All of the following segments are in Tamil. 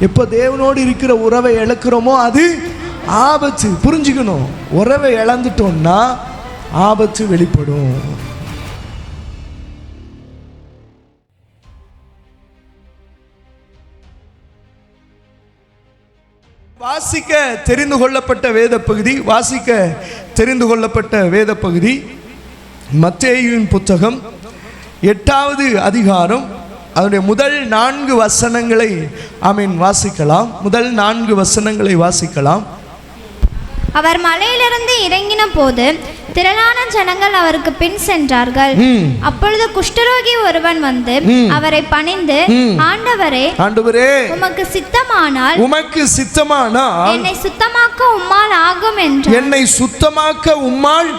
எப்போ தேவனோடு இருக்கிற உறவை இழக்கிறோமோ அது ஆபத்து. புரிஞ்சுக்கணும், உறவை இழந்துட்டோம்னா ஆபத்து வெளிப்படும். வாசிக்க தெரிந்து கொள்ளப்பட்ட வேத பகுதி, மத்தேயுவின் புத்தகம் 8வது அதிகாரம் அதனுடைய முதல் 4 வசனங்களை வாசிக்கலாம். முதல் 4 வசனங்களை வாசிக்கலாம். அவர் மலையிலிருந்து இறங்கின போது திரளான ஜனங்கள் அவருக்கு பின் சென்றார்கள். அப்பொழுது குஷ்டரோகி ஒருவன் வந்து அவரை பணிந்து, ஆண்டவரே, உமக்கு சித்தமானால் என்னை சுத்தமாக்க உம்மால்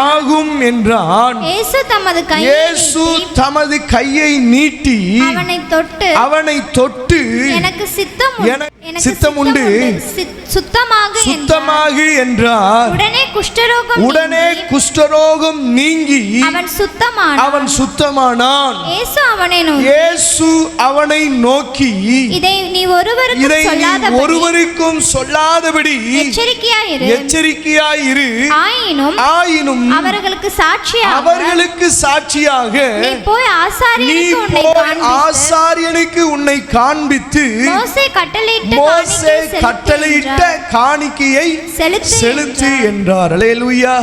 ஆகும் என்றான். இயேசு தமது கையை நீட்டி அவனை தொட்டு எனக்கு சித்தம் உண்டு, சுத்தமாகு என்றார். உடனே குஷ்டரோகம் நீங்கி அவன் சுத்தமானான். இயேசு அவனை நோக்கி, இதை நீ ஒருவருக்கும் சொல்லாதபடி எச்சரிக்கையாயிரு. ஆயினும் அவர்களுக்கு சாட்சியாக நீ போய் ஆசாரியனுக்கு உன்னை காண்பித்து மோசே கட்டளையிட்ட காணிக்கையை செலுத்து என்றார். அல்லேலூயா,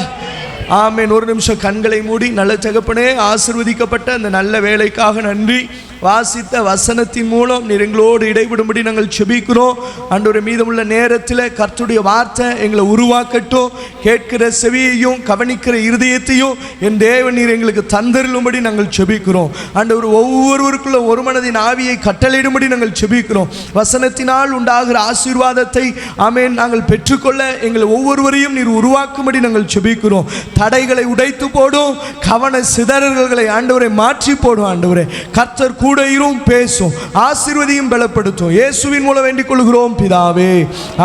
ஆமென். ஒரு நிமிஷம் கண்களை மூடி, நல்ல தகப்பனே, ஆசீர்வதிக்கப்பட்ட அந்த நல்ல வேலைக்காக நன்றி. வாசித்த வசனத்தின் மூலம் நீர் எங்களோடு இடைவிடும்படி நாங்கள் செபிக்கிறோம். ஆண்டவரே, மீதமுள்ள நேரத்தில் கர்த்தருடைய வார்த்தை எங்களை உருவாக்கட்டும். கேட்கிற செவியையும் கவனிக்கிற இருதயத்தையும் என் தேவன் நீர் எங்களுக்கு தந்தருளும்படி நாங்கள் செபிக்கிறோம். ஆண்டவர் ஒவ்வொருவருக்குள்ள ஒரு மனதின் ஆவியை கட்டளையிடும்படி நாங்கள் செபிக்கிறோம். வசனத்தினால் உண்டாகிற ஆசீர்வாதத்தை ஆமென் நாங்கள் பெற்றுக்கொள்ள எங்களை ஒவ்வொருவரையும் நீர் உருவாக்கும்படி நாங்கள் செபிக்கிறோம். தடைகளை உடைத்து போடும், கவன சிதறல்களை ஆண்டவரை மாற்றி போடும். ஆண்டவரே, கர்த்தர் கூட இரும், பேசும், ஆசீர்வதியும் பலப்படுத்தும். இயேசுவின் மூலம் வேண்டிக் கொள்கிறோம் பிதாவே,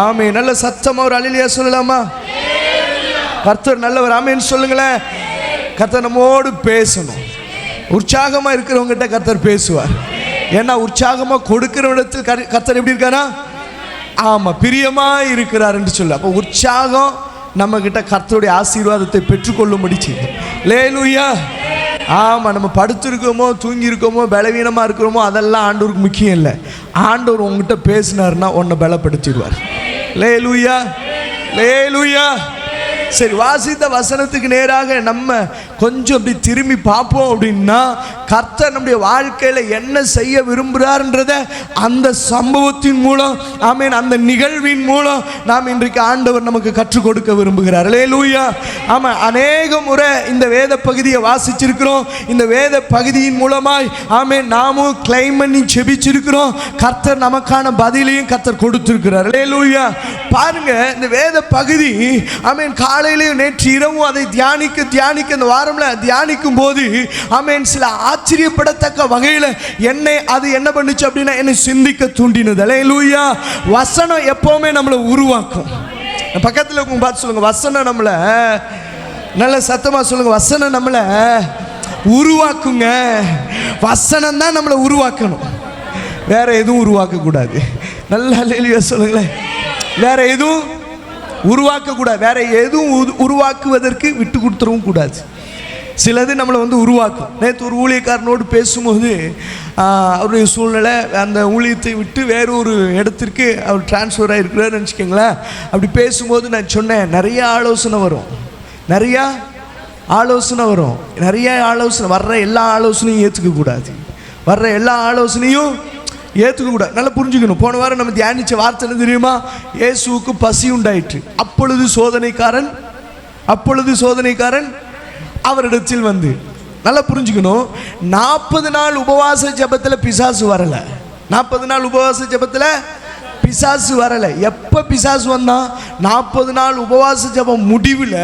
ஆமென். நல்ல சத்தமா ஒரு அல்லேலூயா சொல்லலாமா? கர்த்தர் நல்லவர், ஆமென் சொல்லுங்களேன். கர்த்தர் நம்மோடு பேசணும். உற்சாகமா இருக்கிறவங்கிட்ட கர்த்தர் பேசுவார். ஏன்னா உற்சாகமா கொடுக்கிற இடத்தில் கர்த்தர் எப்படி இருக்காரா? ஆமா, பிரியமா இருக்கிறார் என்று சொல்ல. அப்போ உற்சாகம் நம்ம கிட்ட கர்த்தருடைய ஆசீர்வாதத்தை பெற்றுக்கொள்ளும்படி செய்யும். அல்லேலூயா. ஆமாம், நம்ம படுத்திருக்கோமோ தூங்கி இருக்கோமோ பலவீனமாக இருக்கிறோமோ அதெல்லாம் ஆண்டவருக்கு முக்கியம் இல்லை. ஆண்டவர் உங்ககிட்ட பேசினார்னா உன்னை பலப்படுத்திடுவார். அல்லேலூயா, அல்லேலூயா. சரி, வாசித்த வசனத்துக்கு நேராக நம்ம கொஞ்சம் அப்படி திரும்பி பார்ப்போம். அப்படின்னா கர்த்தர் நம்முடைய வாழ்க்கையில் என்ன செய்ய விரும்புகிறார்ன்றத அந்த சம்பவத்தின் மூலம், ஆமென், அந்த நிகழ்வின் மூலம் நாம் இன்றைக்கு ஆண்டவர் நமக்கு கற்றுக் கொடுக்க விரும்புகிறார். அல்லேலூயா. ஆமாம், அநேக முறை இந்த வேத பகுதியை வாசிச்சிருக்கிறோம். இந்த வேத பகுதியின் மூலமாய் ஆமென் நாமும் கிளைம் பண்ணி செபிச்சிருக்கிறோம். கர்த்தர் நமக்கான பதிலையும் கர்த்தர் கொடுத்திருக்கிறார். அல்லேலூயா. பாருங்க, இந்த வேத பகுதி ஆமென் காலையிலேயும் நேற்று இரவும் அதை தியானிக்க இந்த வாரம்ல தியானிக்கும் போது ஆமென் சில ஆச்சரியப்படத்தக்க வகையில் அது என்ன பண்ணுச்சு அப்படின்னா என்னை சிந்திக்க தூண்டினது. அல்லேலூயா. வசனம் எப்பவுமே நம்மளை உருவாக்கும். பக்கத்தில் இருக்கும் பார்த்து சொல்லுங்க, வசனம் நம்மளை, நல்ல சத்தமா சொல்லுங்க, வசனம் நம்மளை உருவாக்குங்க. வசனம் தான் நம்மளை உருவாக்கணும், வேற எதுவும் உருவாக்க கூடாது. நல்ல அல்லேலூயா சொல்லுங்களேன். வேற எதுவும் உருவாக்கக்கூடாது, வேற எதுவும் உருவாக்குவதற்கு விட்டு கொடுத்துடவும் கூடாது. சிலது நம்மளை உருவாக்கும். நேற்று ஒரு ஊழியக்காரனோடு பேசும்போது அவருடைய சூழ்நிலை, அந்த ஊழியத்தை விட்டு வேறொரு இடத்திற்கு அவர் டிரான்ஸ்ஃபர் ஆகிருக்கிறாருன்னு நினச்சிக்கோங்களேன். அப்படி பேசும்போது நான் சொன்னேன், நிறைய ஆலோசனை வரும், நிறைய ஆலோசனை வர்ற எல்லா ஆலோசனையும் ஏற்றுக்கக்கூடாது, நல்லா புரிஞ்சுக்கணும். போன வாரம் நம்ம தியானிச்ச வார்த்தை என்ன தெரியுமா? இயேசுவுக்கு பசி உண்டாயிற்று. அப்பொழுது சோதனைக்காரன் அவரிடத்தில் வந்து, நல்லா புரிஞ்சுக்கணும், 40 நாள் உபவாச ஜெபத்தில் பிசாசு வரலை. 40 நாள் உபவாச ஜெபத்தில் பிசாசு வரலை. எப்போ பிசாசு வந்தான்? 40 நாள் உபவாச ஜெபம் முடிவில்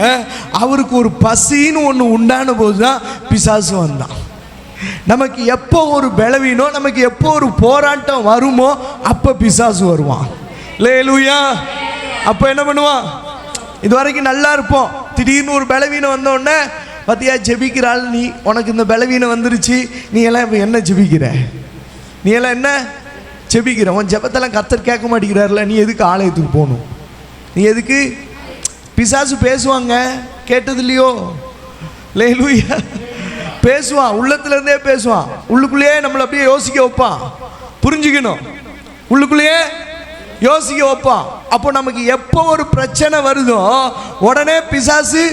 அவருக்கு ஒரு பசின்னு ஒன்று உண்டான போது தான் பிசாசு வந்தான். நமக்கு எப்போ ஒரு பலவீனம், நமக்கு எப்போ ஒரு போராட்டம் வருமோ அப்போ பிசாசு வருவான். அல்லேலூயா. அப்போ என்ன பண்ணுவான்? இது வரைக்கும் நல்லா இருப்போம், திடீர்னு ஒரு பலவீனம் வந்தோடனே, பார்த்தியா ஜெபிக்கிறாள் நீ, உனக்கு இந்த பலவீனம் வந்துருச்சு, நீ எல்லாம் இப்போ என்ன ஜெபிக்கிற, நீ எல்லாம் என்ன ஜெபிக்கிறேன், உன் ஜெபத்தெல்லாம் கர்த்தர் கேட்க மாட்டேங்கிறாருல, நீ எதுக்கு ஆலயத்துக்கு போகணும்? நீ எதுக்கு? பிசாசு பேசுவாங்க, கேட்டது இல்லையோ? அல்லேலூயா. பேசுவான், உள்ளத்துல இருந்தே பேசுவான், உள்ளுக்குள்ளேயே நம்மளை அப்படியே யோசிக்க வைப்பான். புரிஞ்சுக்கணும், உள்ளுக்குள்ளேயே யோசிக்க வைப்பான். அப்போ நமக்கு எப்போ ஒரு பிரச்சனை வருதோ உடனே பிசாசு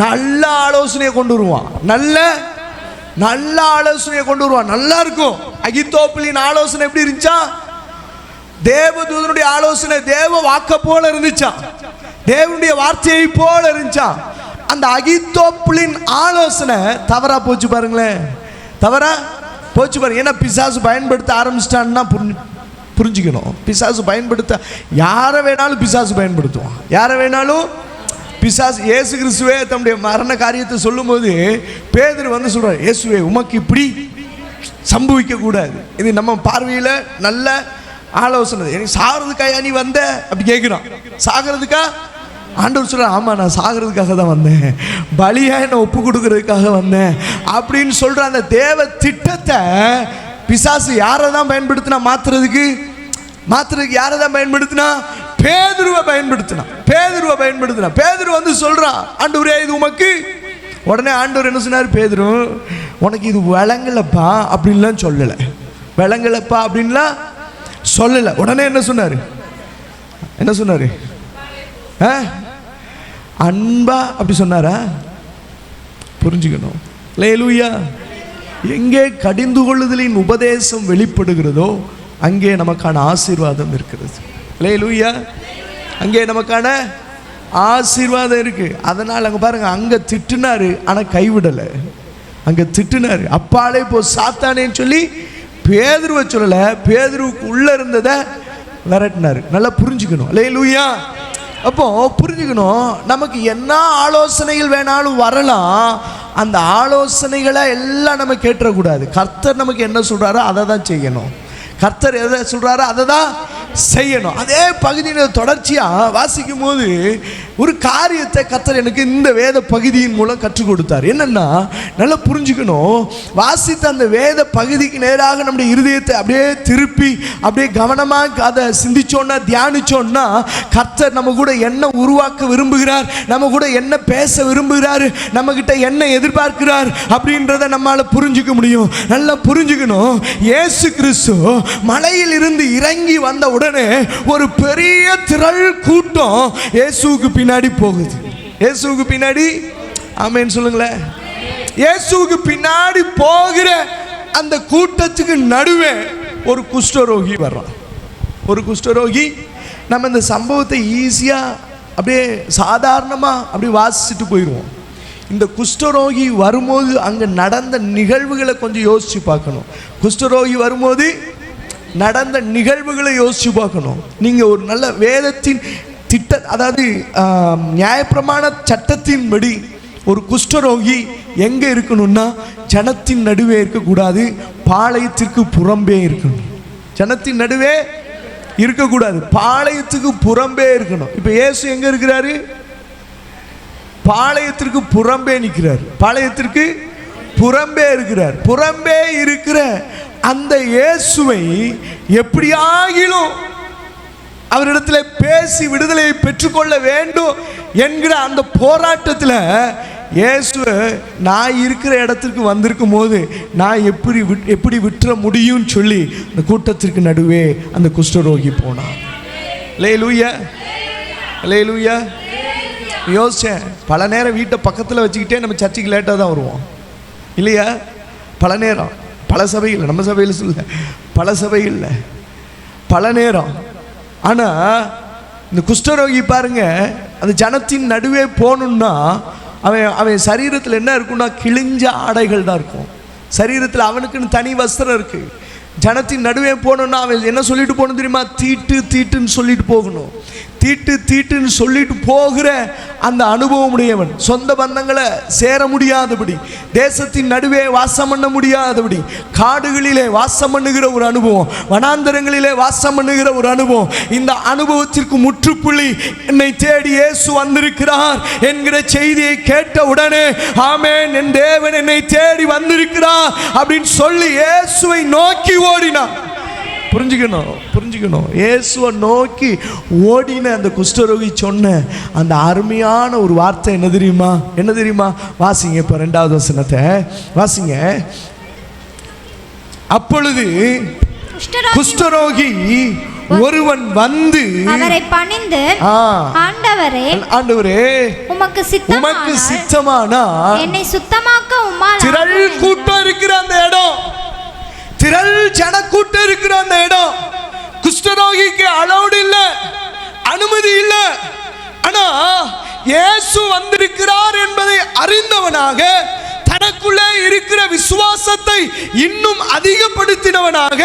நல்ல ஆலோசனையை கொண்டு வருவான். நல்ல ஆலோசனையை கொண்டு வருவான். நல்லா இருக்கும். அகித்தோப்பிலின் ஆலோசனை எப்படி இருந்துச்சா? தேவதூதனுடைய ஆலோசனை தேவ வாக்க போல இருந்துச்சா, தேவனுடைய வார்த்தையை போல இருந்துச்சா. அந்த அகித்தோப்பிலின் ஆலோசனை தவறா போச்சு பாருங்களேன், தவறா போச்சு பாருங்க. ஏன்னா பிசாசு பயன்படுத்த ஆரம்பிச்சிட்டான்னா புரிஞ்சுக்கணும். பிசாசு பயன்படுத்த யாரை வேணாலும் பிசாசு பயன்படுத்துவான், யாரை வேணாலும் பிசாசு. இயேசு கிறிஸ்துவே தம்முடைய மரண காரியத்தை சொல்லும் போது பேதுரு வந்து சொல்றார், இயேசுவே உமக்கு இப்படி சம்பவிக்க கூடாது. இது நம்ம பார்வையில நல்ல ஆலோசனை. எனக்கு சாகிறதுக்காக நீ வந்த அப்படி கேட்கிறான். சாகிறதுக்கா? ஆண்டவர் சொல்ற, ஆமா நான் சாகிறதுக்காக தான் வந்தேன், பலியா என்ன ஒப்பு கொடுக்கறதுக்காக வந்தேன் அப்படின்னு சொல்ற அந்த தேவ திட்டத்தை பிசாசு யாரை தான் பயன்படுத்தினா மாத்துறதுக்கு யாரை தான் பயன்படுத்தினா? பேதுருவை பயன்படுத்தினா. பேதுரு வந்து சொல்றான், ஆண்டவரே இது உமக்கு. உடனே ஆண்டவர் என்ன சொன்னார்? பேதுரு உனக்கு இது விளங்கலப்பா அப்படின்லாம் சொல்லலை, விளங்கலப்பா அப்படின்லாம் சொல்லலை. உடனே என்ன சொன்னாரு? அன்பா அப்படி சொன்னாரா? புரிஞ்சுக்கணும். அல்லேலூயா. எங்கே கடிந்து கொள்ளுதலின் உபதேசம் வெளிப்படுகிறதோ அங்கே நமக்கான ஆசீர்வாதம் இருக்கிறது. அல்லேலூயா. அங்கே நமக்கான ஆசீர்வாதம் இருக்கு. அதனால் அங்கே பாருங்க, அங்கே திட்டுனாரு ஆனால் கைவிடலை. அங்கே திட்டுனாரு, அப்பாலே போ சாத்தானேன்னு சொல்லி பேதுருவை சொல்லலை, பேதுருவுக்கு உள்ள இருந்ததை விரட்டினாரு. நல்லா புரிஞ்சுக்கணும். அல்லேலூயா. அப்போ புரிஞ்சுக்கணும், நமக்கு என்ன ஆலோசனைகள் வேணாலும் வரலாம், அந்த ஆலோசனைகளை எல்லாம் நம்ம கேட்டுறக்கூடாது. கர்த்தர் நமக்கு என்ன சொல்றாரோ அதை தான் செய்யணும். கர்த்தர் எதை சொல்றாரோ அதை தான் செய்யணும். அதே பகுதியில் தொடர்ச்சியாக வாசிக்கும் போது ஒரு காரியத்தை கர்த்தர் எனக்கு இந்த வேத பகுதியின் மூலம் கற்றுக் கொடுத்தார். என்னன்னா, நல்லா புரிஞ்சுக்கணும், வாசித்த அந்த வேத பகுதிக்கு நேராக நம்முடைய இருதயத்தை அப்படியே திருப்பி அப்படியே கவனமாக அதை சிந்திச்சோன்னா, தியானிச்சோன்னா, கர்த்தர் நம்ம கூட என்ன உருவாக்க விரும்புகிறார், நம்ம கூட என்ன பேச விரும்புகிறார், நம்ம கிட்ட என்ன எதிர்பார்க்கிறார் அப்படின்றத நம்மளால புரிஞ்சுக்க முடியும். நல்லா புரிஞ்சுக்கணும், இயேசு கிறிஸ்து மலையில் இருந்து இறங்கி வந்த உடனே ஒரு பெரிய திரள் கூட்டம் இயேசுவுக்கு பின்னாடி போகுது. இயேசுவுக்கு பின்னாடி ஆமென் சொல்லுங்களேன். இயேசுவுக்கு பின்னாடி போகிற அந்த கூட்டத்துக்கு நடுவே ஒரு குஷ்டரோகி வர்றான். ஒரு குஷ்டரோகி. நம்ம இந்த சம்பவத்தை ஈஸியா அப்படியே சாதாரணமா அப்படி வாசிச்சுட்டு போயிடுவோம். இந்த குஷ்டரோகி வரும்போது அங்க நடந்த நிகழ்வுகளை கொஞ்சம் யோசிச்சு பார்க்கணும். குஷ்டரோகி வரும்போது நடந்த நிகழ்வுகளை யோசிச்சு பார்க்கணும். நீங்க ஒரு நல்ல வேதத்தின் திட்ட, அதாவது நியாயப்பிரமாண சட்டத்தின்படி ஒரு குஷ்டரோகி எங்க இருக்கணும்னா ஜனத்தின் நடுவே இருக்கக்கூடாது, பாளையத்திற்கு புறம்பே இருக்கணும். ஜனத்தின் நடுவே இருக்கக்கூடாது, பாளையத்துக்கு புறம்பே இருக்கணும். இப்ப இயேசு எங்க இருக்கிறாரு? பாளையத்திற்கு புறம்பே நிற்கிறார். பாளையத்திற்கு புறம்பே இருக்கிறார். புறம்பே இருக்கிற அந்த இயேசுவை எப்படியாகிலும் அவரிடத்தில் பேசி விடுதலையை பெற்றுக்கொள்ள வேண்டும் என்கிற அந்த போராட்டத்தில் இயேசு நான் இருக்கிற இடத்திற்கு வந்திருக்கும் போது நான் எப்படி விட்டுற முடியும்னு சொல்லி அந்த கூட்டத்திற்கு நடுவே அந்த குஷ்டரோகி போனான். அல்லேலூயா, அல்லேலூயா. யோசிச்சேன், பல நேரம் வீட்டை பக்கத்தில் வச்சுக்கிட்டே நம்ம சர்ச்சுக்கு லேட்டாக தான் வருவோம் இல்லையா? பல நேரம், பல சபைகள், நம்ம சபையில் சொல்ல, பல சபைகளில் பல நேரம். ஆனால் இந்த குஷ்டரோகி பாருங்க, அந்த ஜனத்தின் நடுவே போகணுன்னா அவன் சரீரத்தில் என்ன இருக்குன்னா கிழிஞ்ச ஆடைகள் தான் இருக்கும். சரீரத்தில் அவனுக்குன்னு தனி வஸ்திரம் இருக்கு. ஜனத்தின் நடுவே போகணுன்னா அவன் என்ன சொல்லிட்டு போகணும் தெரியுமா? தீட்டு தீட்டுன்னு சொல்லிட்டு போகணும். தீட்டு தீட்டுன்னு சொல்லிட்டு போகிற அந்த அனுபவம் உடையவன், சொந்த பந்தங்களை சேர முடியாதபடி, தேசத்தின் நடுவே வாசம் பண்ண முடியாதபடி, காடுகளிலே வாசம் பண்ணுகிற ஒரு அனுபவம், வனாந்தரங்களிலே வாசம் பண்ணுகிற ஒரு அனுபவம். இந்த அனுபவத்திற்கு முற்றுப்புள்ளி என்னை தேடி இயேசு வந்திருக்கிறார் என்கிற செய்தியை கேட்ட உடனே ஆமென், என் தேவன் என்னை தேடி வந்திருக்கிறார் அப்படின்னு சொல்லி இயேசுவை நோக்கி ஓடினான். புரிஞ்சுக்கணும். இயேசுவை நோக்கி ஓடின அந்த குஷ்டரோகி சொன்ன அந்த அருமையான ஒரு வார்த்தை என்ன தெரியுமா? வாசிங்க இப்ப 2வது வசனத்தை வாசிங்க. அப்பொழுது குஷ்டரோகி ஒருவன் வந்து அவரை பணிந்து, ஆண்டவரே உமக்கு சித்தமானால் என்னை சுத்தமாக்க உம்மால். திரள் கூட்டம் இருக்கிற அந்த இடம், திரள் ஜன கூட்டம் இருக்கிற அந்த இடம், குஷ்டரோகிக்கு அலௌட் இல்ல, அனுமதி இல்ல. ஆனா இயேசு வந்திருக்கிறார் என்பதை அறிந்தவனாக, தனக்குள்ளே இருக்கிற விசுவாசத்தை இன்னும் அதிகப்படுத்தினவனாக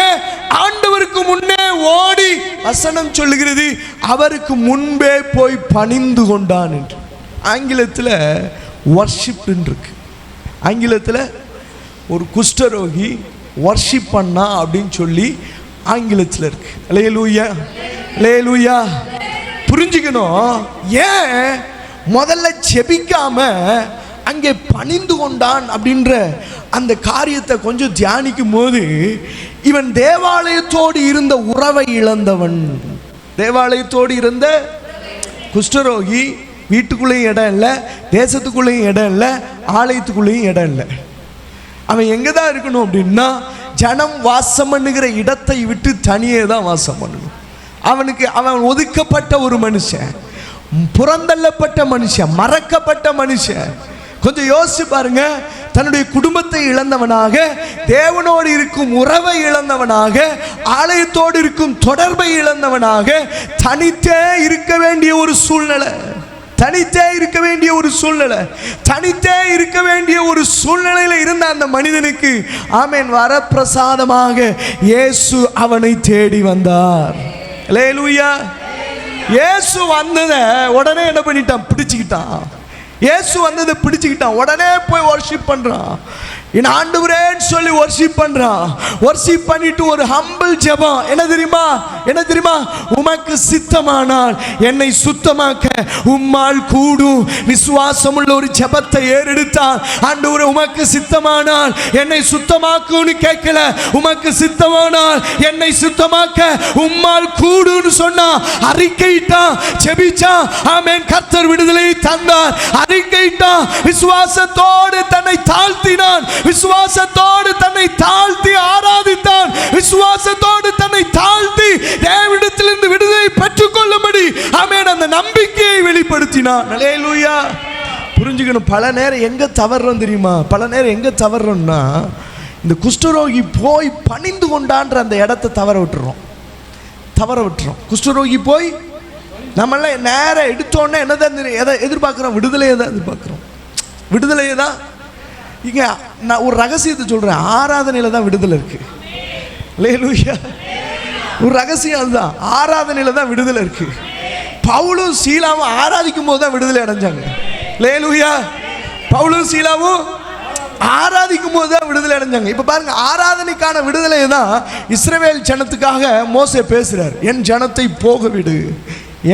ஆண்டவருக்கு முன்னே ஓடி, வசனம் சொல்லுகிறது, அவருக்கு முன்பே போய் பணிந்து கொண்டான் என்று. ஆங்கிலத்தில் வர்ஷிப் இருக்கு. ஆங்கிலத்தில் ஒரு குஷ்டரோகி வர்ஷிப் பண்ணா அப்படின்னு சொல்லி ஆங்கிலத்தில் இருக்கு. அல்லேலூயா. புரிஞ்சுக்கணும். ஏன் முதல்ல ஜெபிக்காம அங்கே பணிந்து கொண்டான் அப்படின்ற அந்த காரியத்தை கொஞ்சம் தியானிக்கும் போது, இவன் தேவாலயத்தோடு இருந்த உறவை இழந்தவன். தேவாலயத்தோடு இருந்த குஷ்டரோகி வீட்டுக்குள்ளேயும் இடம் இல்லை, தேசத்துக்குள்ளேயும் இடம் இல்லை, ஆலயத்துக்குள்ளேயும் இடம் இல்லை. அவன் எங்கே தான் இருக்கணும் அப்படின்னா, ஜனம் வாசம் பண்ணுகிற இடத்தை விட்டு தனியே தான் வாசம் பண்ணணும். அவன் ஒதுக்கப்பட்ட ஒரு மனுஷன், புறந்தள்ளப்பட்ட மனுஷன், மறக்கப்பட்ட மனுஷன். கொஞ்சம் யோசிச்சு பாருங்க. தன்னுடைய குடும்பத்தை இழந்தவனாக, தேவனோடு இருக்கும் உறவை இழந்தவனாக, ஆலயத்தோடு இருக்கும் தொடர்பை இழந்தவனாக, தனித்தே இருக்க வேண்டிய ஒரு சூழ்நிலை, தனித்தே இருக்க வேண்டிய ஒரு சூழ்நிலையில் இருந்த அந்த மனிதனுக்கு ஆமென் வரப்பிரசாதமாக இயேசு அவனை தேடி வந்தார். அல்லேலூயா. இயேசு வந்ததை உடனே என்ன பண்ணிட்டான்? பிடிச்சுக்கிட்டான். இயேசு வந்ததை பிடிச்சுக்கிட்டான். உடனே போய் வர்ஷிப் பண்றான். என் ஆண்டவரேன்னு சொல்லி வர்ஷிப் பண்றான். வர்ஷிப் பண்ணிட்டு ஒரு ஹம்பிள் ஜெபம். என்ன தெரியுமா? உமக்கு சித்தமானால் என்னை சுத்தமாக்க உம்மால் கூடும். விசுவாசமுள்ள ஒரு ஜெபத்தை ஏறெடுத்தான். ஆண்டவரே உமக்கு சித்தமானால் என்னை சுத்தமாக்குன்னு கேட்கல, உமக்கு சித்தமானால் என்னை சுத்தமாக்க உம்மால் கூடுன்னு சொன்னா, அறிக்கையிட்டான், ஜெபிச்சான். ஆமென். கர்த்தர் விடுதலை தந்தார். அறிக்கையிட்டான். விசுவாசத்தோடு தன்னை தாழ்த்தினான். விசுவாசத்தோடு தன்னை தாழ்த்தி ஆராதித்தான். விசுவாசத்தோடு தன்னை தாழ்த்தி தேவனிடத்திலிருந்து விடுதலை பெற்றுக் கொள்ளும்படி ஆமென் அந்த நம்பிக்கையை வெளிப்படுத்தினான். அல்லேலூயா. புரிஞ்சுக்கணும். பல நேரம் எங்க தவறுறோம் தெரியுமா? தவறுறோம்னா, இந்த குஷ்டரோகி போய் பணிந்து கொண்டான்ற அந்த இடத்தை தவற விட்டுறோம். குஷ்டரோகி போய் நம்மளாம் நேரம் எடுத்தோன்னே என்னதான் எதை எதிர்பார்க்குறோம்? விடுதலையை தான் எதிர்பார்க்குறோம். விடுதலையை தான். இங்க நான் ஒரு ரகசியத்தை சொல்றேன். ஆராதனையில தான் விடுதலை இருக்கு. அல்லேலூயா. ஒரு ரகசியம் அதுதான். ஆராதனையில தான் விடுதலை இருக்கு. பவுலும் சீலாவும் ஆராதிக்கும் போது தான் விடுதலை அடைஞ்சாங்க. அல்லேலூயா. பவுலும் சீலாவும் ஆராதிக்கும் போது தான் விடுதலை அடைஞ்சாங்க. இப்ப பாருங்க, ஆராதனைக்கான விடுதலை தான் இஸ்ரவேல் ஜனத்துக்காக மோசே பேசுறார். என் ஜனத்தை போக விடு,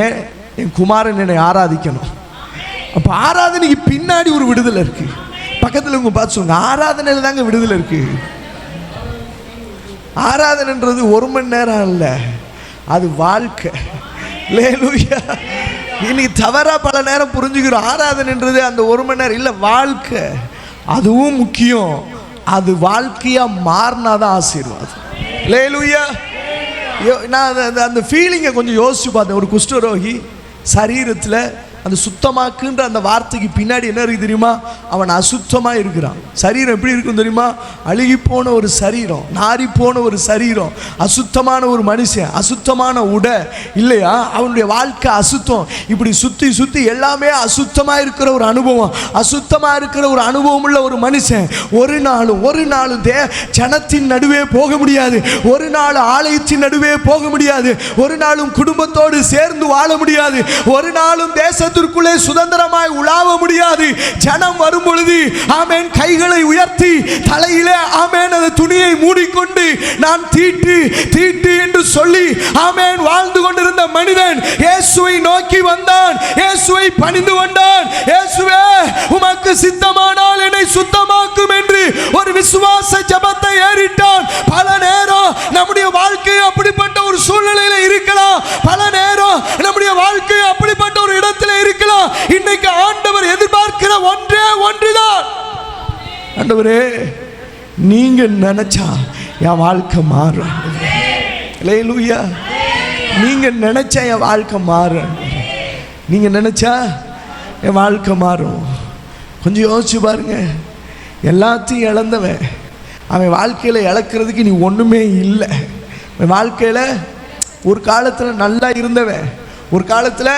ஏன் என் குமாரன் என்னை ஆராதிக்கணும். அப்ப ஆராதனைக்கு பின்னாடி ஒரு விடுதலை இருக்கு. பக்கத்தில் உங்க பார்த்து சொல்லுங்க, ஆராதனையில தாங்க விடுதலை இருக்கு. ஆராதனைன்றது 1 மணி நேரம் அல்ல, அது வாழ்க்கை. அல்லேலூயா. இன்னைக்கு தவறா பல நேரம் புரிஞ்சுக்கிறோம். ஆராதனைன்றது அந்த 1 மணி நேரம் இல்ல, வாழ்க்கை. அதுவும் முக்கியம். அது வாழ்க்கையா மாறினாதான் ஆசீர்வாதம். அல்லேலூயா. நான் அந்த ஃபீலிங்கை கொஞ்சம் யோசிச்சு பார்த்தேன். ஒரு குஷ்டரோகி சரீரத்தில் அந்த சுத்தமாக்குன்ற அந்த வார்த்தைக்கு பின்னாடி என்ன இருக்கு தெரியுமா? அவன் அசுத்தமாக இருக்கிறான். சரீரம் எப்படி இருக்கும் தெரியுமா? அழுகி போன ஒரு சரீரம், நாரி போன ஒரு சரீரம், அசுத்தமான ஒரு மனுஷன், அசுத்தமான உடை இல்லையா? அவனுடைய வாழ்க்கை அசுத்தம். இப்படி சுற்றி சுற்றி எல்லாமே அசுத்தமாக இருக்கிற ஒரு அனுபவம், அசுத்தமாக இருக்கிற ஒரு அனுபவம் உள்ள ஒரு மனுஷன் ஒரு நாளும் ஜனத்தின் நடுவே போக முடியாது, ஒரு நாள் ஆலயத்தின் நடுவே போக முடியாது, ஒரு நாளும் குடும்பத்தோடு சேர்ந்து வாழ முடியாது, ஒரு நாளும் தேசத்திற்குள்ளே சுதந்திரமாய் உலாவ முடியாது. ஜனம் வரும் பொழுது ஆமென் கைகளை உயர்த்தி தலையிலே ஆமென் அந்த துணியை மூடிக்கொண்டு நான் தீட்டு என்று சொல்லி ஆமென் வாழ்ந்து கொண்டிருந்த மனிதன் இயேசுவை நோக்கி வந்தான். இயேசுவை பணிந்து கொண்டான். இயேசுவே உமக்கு சித்தமானால் என்னை சுத்தமாக்கும் என்று ஒரு விசுவாச ஜெபத்தை ஏறிட்டான். பல நேரம் நம்முடைய வாழ்க்கையை அப்படி ஆண்டவரே நீங்க நினைச்சா என் வாழ்க்கை மாறும். அல்லேலூயா. நீங்க நினைச்சா என் வாழ்க்கை மாறும். நீங்க நினைச்சா என் வாழ்க்கை மாறும். கொஞ்சம் யோசிச்சு பாருங்க. எல்லாத்தையும் இழந்தவன் அவன் வாழ்க்கையில் இழக்கிறதுக்கு நீ ஒன்றுமே இல்லை. அவன் வாழ்க்கையில் ஒரு காலத்தில் நல்லா இருந்தவன், ஒரு காலத்தில்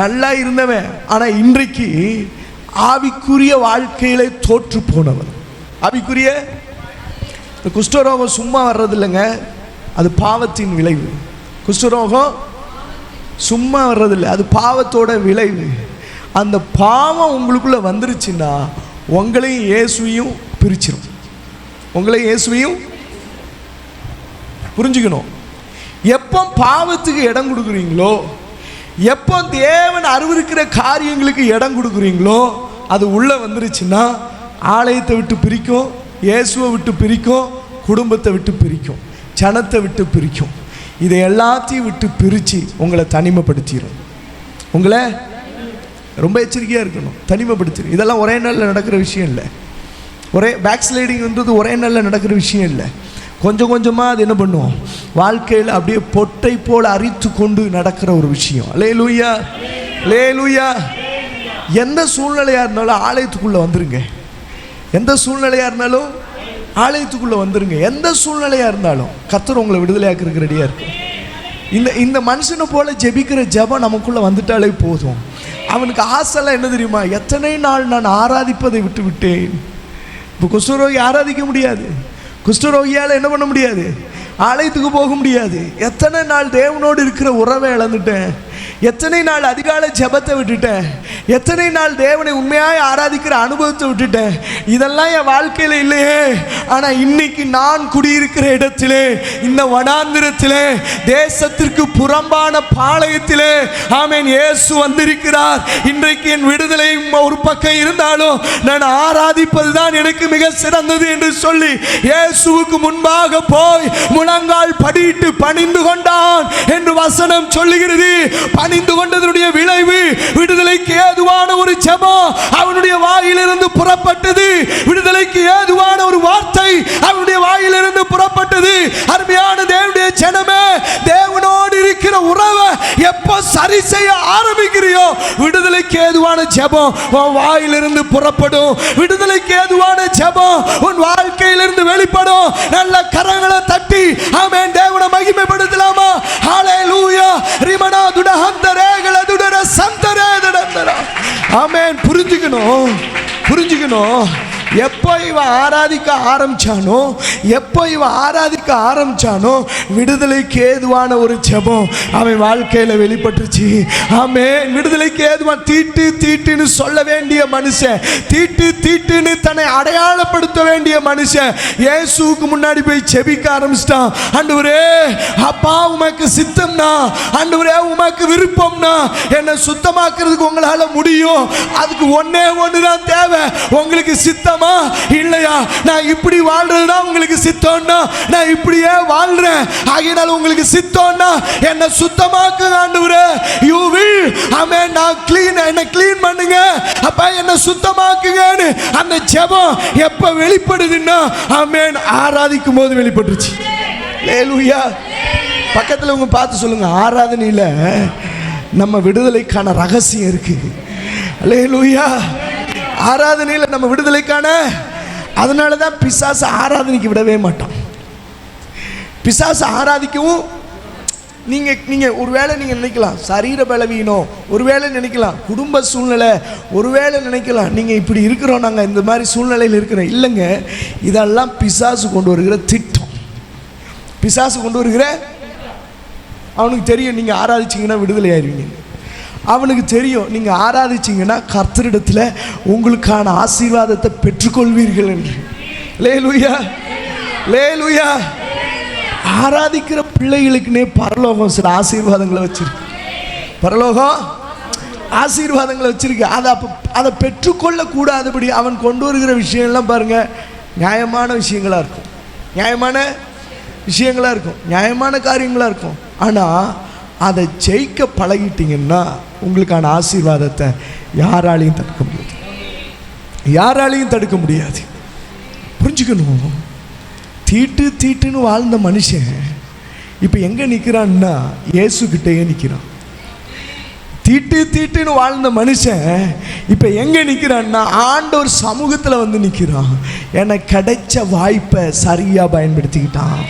நல்லா இருந்தவன், ஆனால் இன்றைக்கு ஆவிக்குரிய வாழ்க்கையிலே தோற்று போனவன். ஆவிக்குரிய இந்த குஷ்டரோகம் சும்மா வர்றதில்லைங்க, அது பாவத்தின் விளைவு. குஷ்டரோகம் சும்மா வர்றதில்லை, அது பாவத்தோட விளைவு. அந்த பாவம் உங்களுக்குள்ள வந்துருச்சுன்னா உங்களையும் இயேசுவையும் பிரிச்சிடும். உங்களையும் இயேசுவையும் புரிஞ்சுக்கணும். எப்போ பாவத்துக்கு இடம் கொடுக்குறீங்களோ, எப்போ தேவன் அருவருக்கிற காரியங்களுக்கு இடம் கொடுக்குறீங்களோ, அது உள்ளே வந்துருச்சுன்னா ஆலயத்தை விட்டு பிரிக்கும், இயேசுவை விட்டு பிரிக்கும், குடும்பத்தை விட்டு பிரிக்கும், ஜனத்தை விட்டு பிரிக்கும். இதை எல்லாத்தையும் விட்டு பிரித்து உங்களை தனிமைப்படுத்திடும். உங்களை ரொம்ப எச்சரிக்கையாக இருக்கணும், தனிமைப்படுத்திடும். இதெல்லாம் ஒரே நாளில் நடக்கிற விஷயம் இல்லை. ஒரே பேக் ஸ்லைடிங்ன்றது ஒரே நாளில் நடக்கிற விஷயம் இல்லை. கொஞ்சம் கொஞ்சமாக அது என்ன பண்ணுவோம், வாழ்க்கையில் அப்படியே பொட்டை போல் அரித்து கொண்டு நடக்கிற ஒரு விஷயம். அல்லேலூயா, அல்லேலூயா. எந்த சூழ்நிலையாக இருந்தாலும் ஆலயத்துக்குள்ளே வந்துருங்க. எந்த சூழ்நிலையாக இருந்தாலும் ஆலயத்துக்குள்ளே வந்துருங்க. எந்த சூழ்நிலையாக இருந்தாலும் கர்த்தர் உங்களை விடுதலையாக்கிறதுக்கு ரெடியாக இருக்கு. இந்த மனுஷனை போல் ஜெபிக்கிற ஜெபம் நமக்குள்ளே வந்துட்டாலே போதும். அவனுக்கு ஆசைலாம் என்ன தெரியுமா, எத்தனை நாள் நான் ஆராதிப்பதை விட்டு விட்டேன். இப்போ குஷ்டரோகி ஆராதிக்க முடியாது, குஷ்டரோகியால் என்ன பண்ண முடியாது, ஆலயத்துக்கு போக முடியாது. எத்தனை நாள் தேவனோடு இருக்கிற உறவை இழந்துட்டேன், எத்தனை நாள் அதிகாலை ஜெபத்தை விட்டுட்டேன், எத்தனை நாள் தேவனை உண்மையாக ஆராதிக்கிற அனுபவத்தை விட்டுட்டேன். இதெல்லாம் என் வாழ்க்கையில் இல்லையே. ஆனால் இன்னைக்கு நான் குடியிருக்கிற இடத்திலே, இந்த வனாந்திரத்திலே, தேசத்திற்கு புறம்பான பாளையத்திலே ஆமென் இயேசு வந்திருக்கிறார். இன்றைக்கு என் விடுதலை ஒரு பக்கம் இருந்தாலும் நான் ஆராதிப்பது தான் எனக்கு மிக சிறந்தது என்று சொல்லி இயேசுவுக்கு முன்பாக போய் முழங்கால் படியிட்டு பணிந்து கொண்டான் என்று வசனம் சொல்லுகிறது. பணிந்து கொண்டதனுடைய விளைவு விடுதலைக்கு ஏதுவான ஒரு ஜெபம் அவனுடைய வாயிலிருந்து புறப்பட்டது. விடுதலைக்கு ஏதுவான ஒரு வார்த்தை அவனுடைய வாயிலிருந்து புறப்பட்டது. அருமையான தேவனுடைய ஜனமே, தேவனோடு இருக்கிற உறவை எப்போ சரி செய்ய ஆரம்பிக்கிறியோ விடுதலைக்கு ஏதுவான ஜெபம் உன் வாயிலிருந்து புறப்படும். விடுதலைக்கு ஏதுவான ஜெபம் உன் வாழ்க்கையிலிருந்து வெளிப்படும். நல்ல கரங்களை தட்டி ஆமென் தேவனை மகிமைப்படுத்தலாமா? ஹalleluya. ரிமனா துடஹந்தரேகள துடர சந்தரேதடந்தர. ஆமென். புரிஞ்சுக்கணும். எப்போ இவன் ஆராதிக்க ஆரம்பிச்சானோ விடுதலைக்கு ஏதுவான ஒரு ஜெபம் அவன் வாழ்க்கையில் வெளிப்பட்டுச்சு. ஆமென். விடுதலைக்கு ஏதுவான தீட்டுன்னு சொல்ல வேண்டிய மனுஷன், தீட்டுன்னு தன்னை அடையாளப்படுத்த வேண்டிய மனுஷன் இயேசுவுக்கு முன்னாடி போய் ஜெபிக்க ஆரம்பிச்சிட்டான். ஆண்டவரே, அப்பா உமக்கு சித்தம்னா, ஆண்டவரே உமக்கு விருப்பம்னா என்னை சுத்தமாக்குறதுக்கு உங்களால முடியும். அதுக்கு ஒன்னே ஒண்ணுதான் தேவை. உங்களுக்கு சித்தமா இல்லையா? நான் இப்படி வாழ்றதுனா உங்களுக்கு சித்தம்னா நான் இப்படியே வாழ்றேன். ஆகையால உங்களுக்கு சித்தம்னா என்னை சுத்தமாக்குங்க ஆண்டவரே. யூ வில் ஆமென். நான் என்னை க்ளீன் பண்ணுங்க அப்பா, என்னை சுத்தமாக்குங்கன்னு அந்த ஜெபம் எப்ப வெளிப்படுதுன்னா ஆமென் ஆராதிக்கும் போது வெளிப்பட்டுச்சு. அல்லேலூயா. பக்கத்தில் உங்க பார்த்து சொல்லுங்க, ஆராதனையில் நம்ம விடுதலைக்கான ரகசியம் இருக்கு. அல்லேலூயா. ஆராதனையில் நம்ம விடுதலைக்கான, அதனால தான் பிசாசு ஆராதனைக்கு விடவே மாட்டான். பிசாசு ஆராதிக்கவும் நீங்கள் ஒருவேளை நீங்கள் நினைக்கலாம் சரீர பலவீனம், ஒருவேளை நினைக்கலாம் குடும்ப சூழ்நிலை, ஒருவேளை நினைக்கலாம் நீங்கள் இப்படி இருக்கிறோம், நாங்கள் இந்த மாதிரி சூழ்நிலையில் இருக்கிறோம். இல்லைங்க, இதெல்லாம் பிசாசு கொண்டு வருகிற திட்டம். பிசாசு கொண்டு வருகிற, அவனுக்கு தெரியும் நீங்கள் ஆராதிச்சிங்கன்னா விடுதலை ஆயிருவீங்க. அவனுக்கு தெரியும் நீங்கள் ஆராதிச்சிங்கன்னா கர்த்தரிடத்தில் உங்களுக்கான ஆசீர்வாதத்தை பெற்றுக்கொள்வீர்கள் என்று. அல்லேலூயா, அல்லேலூயா. ஆராதிக்கிற பிள்ளைகளுக்குன்னே பரலோகம் சில ஆசீர்வாதங்களை வச்சிருக்கு. பரலோகம் ஆசீர்வாதங்களை வச்சிருக்கு. அதை பெற்றுக்கொள்ளக்கூடாதபடி அவன் கொண்டு வருகிற விஷயம்லாம் பாருங்க, நியாயமான விஷயங்களா இருக்கும், நியாயமான விஷயங்களா இருக்கும், நியாயமான காரியங்களா இருக்கும். ஆனால் அதை ஜெயிக்க பழகிட்டீங்கன்னா உங்களுக்கான ஆசீர்வாதத்தை யாராலையும் தடுக்க முடியாது, யாராலையும் தடுக்க முடியாது. புரிஞ்சுக்கணும். தீட்டு தீட்டுன்னு வாழ்ந்த மனுஷன் இப்போ எங்கே நிற்கிறான்னா இயேசுக்கிட்டேயே நிற்கிறான். தீட்டு தீட்டுன்னு வாழ்ந்த மனுஷன் இப்போ எங்கே நிற்கிறான்னா ஆண்டவர் சமூகத்தில் வந்து நிற்கிறான். ஏன்னா கிடைச்ச வாய்ப்பை சரியாக பயன்படுத்திக்கிட்டான்.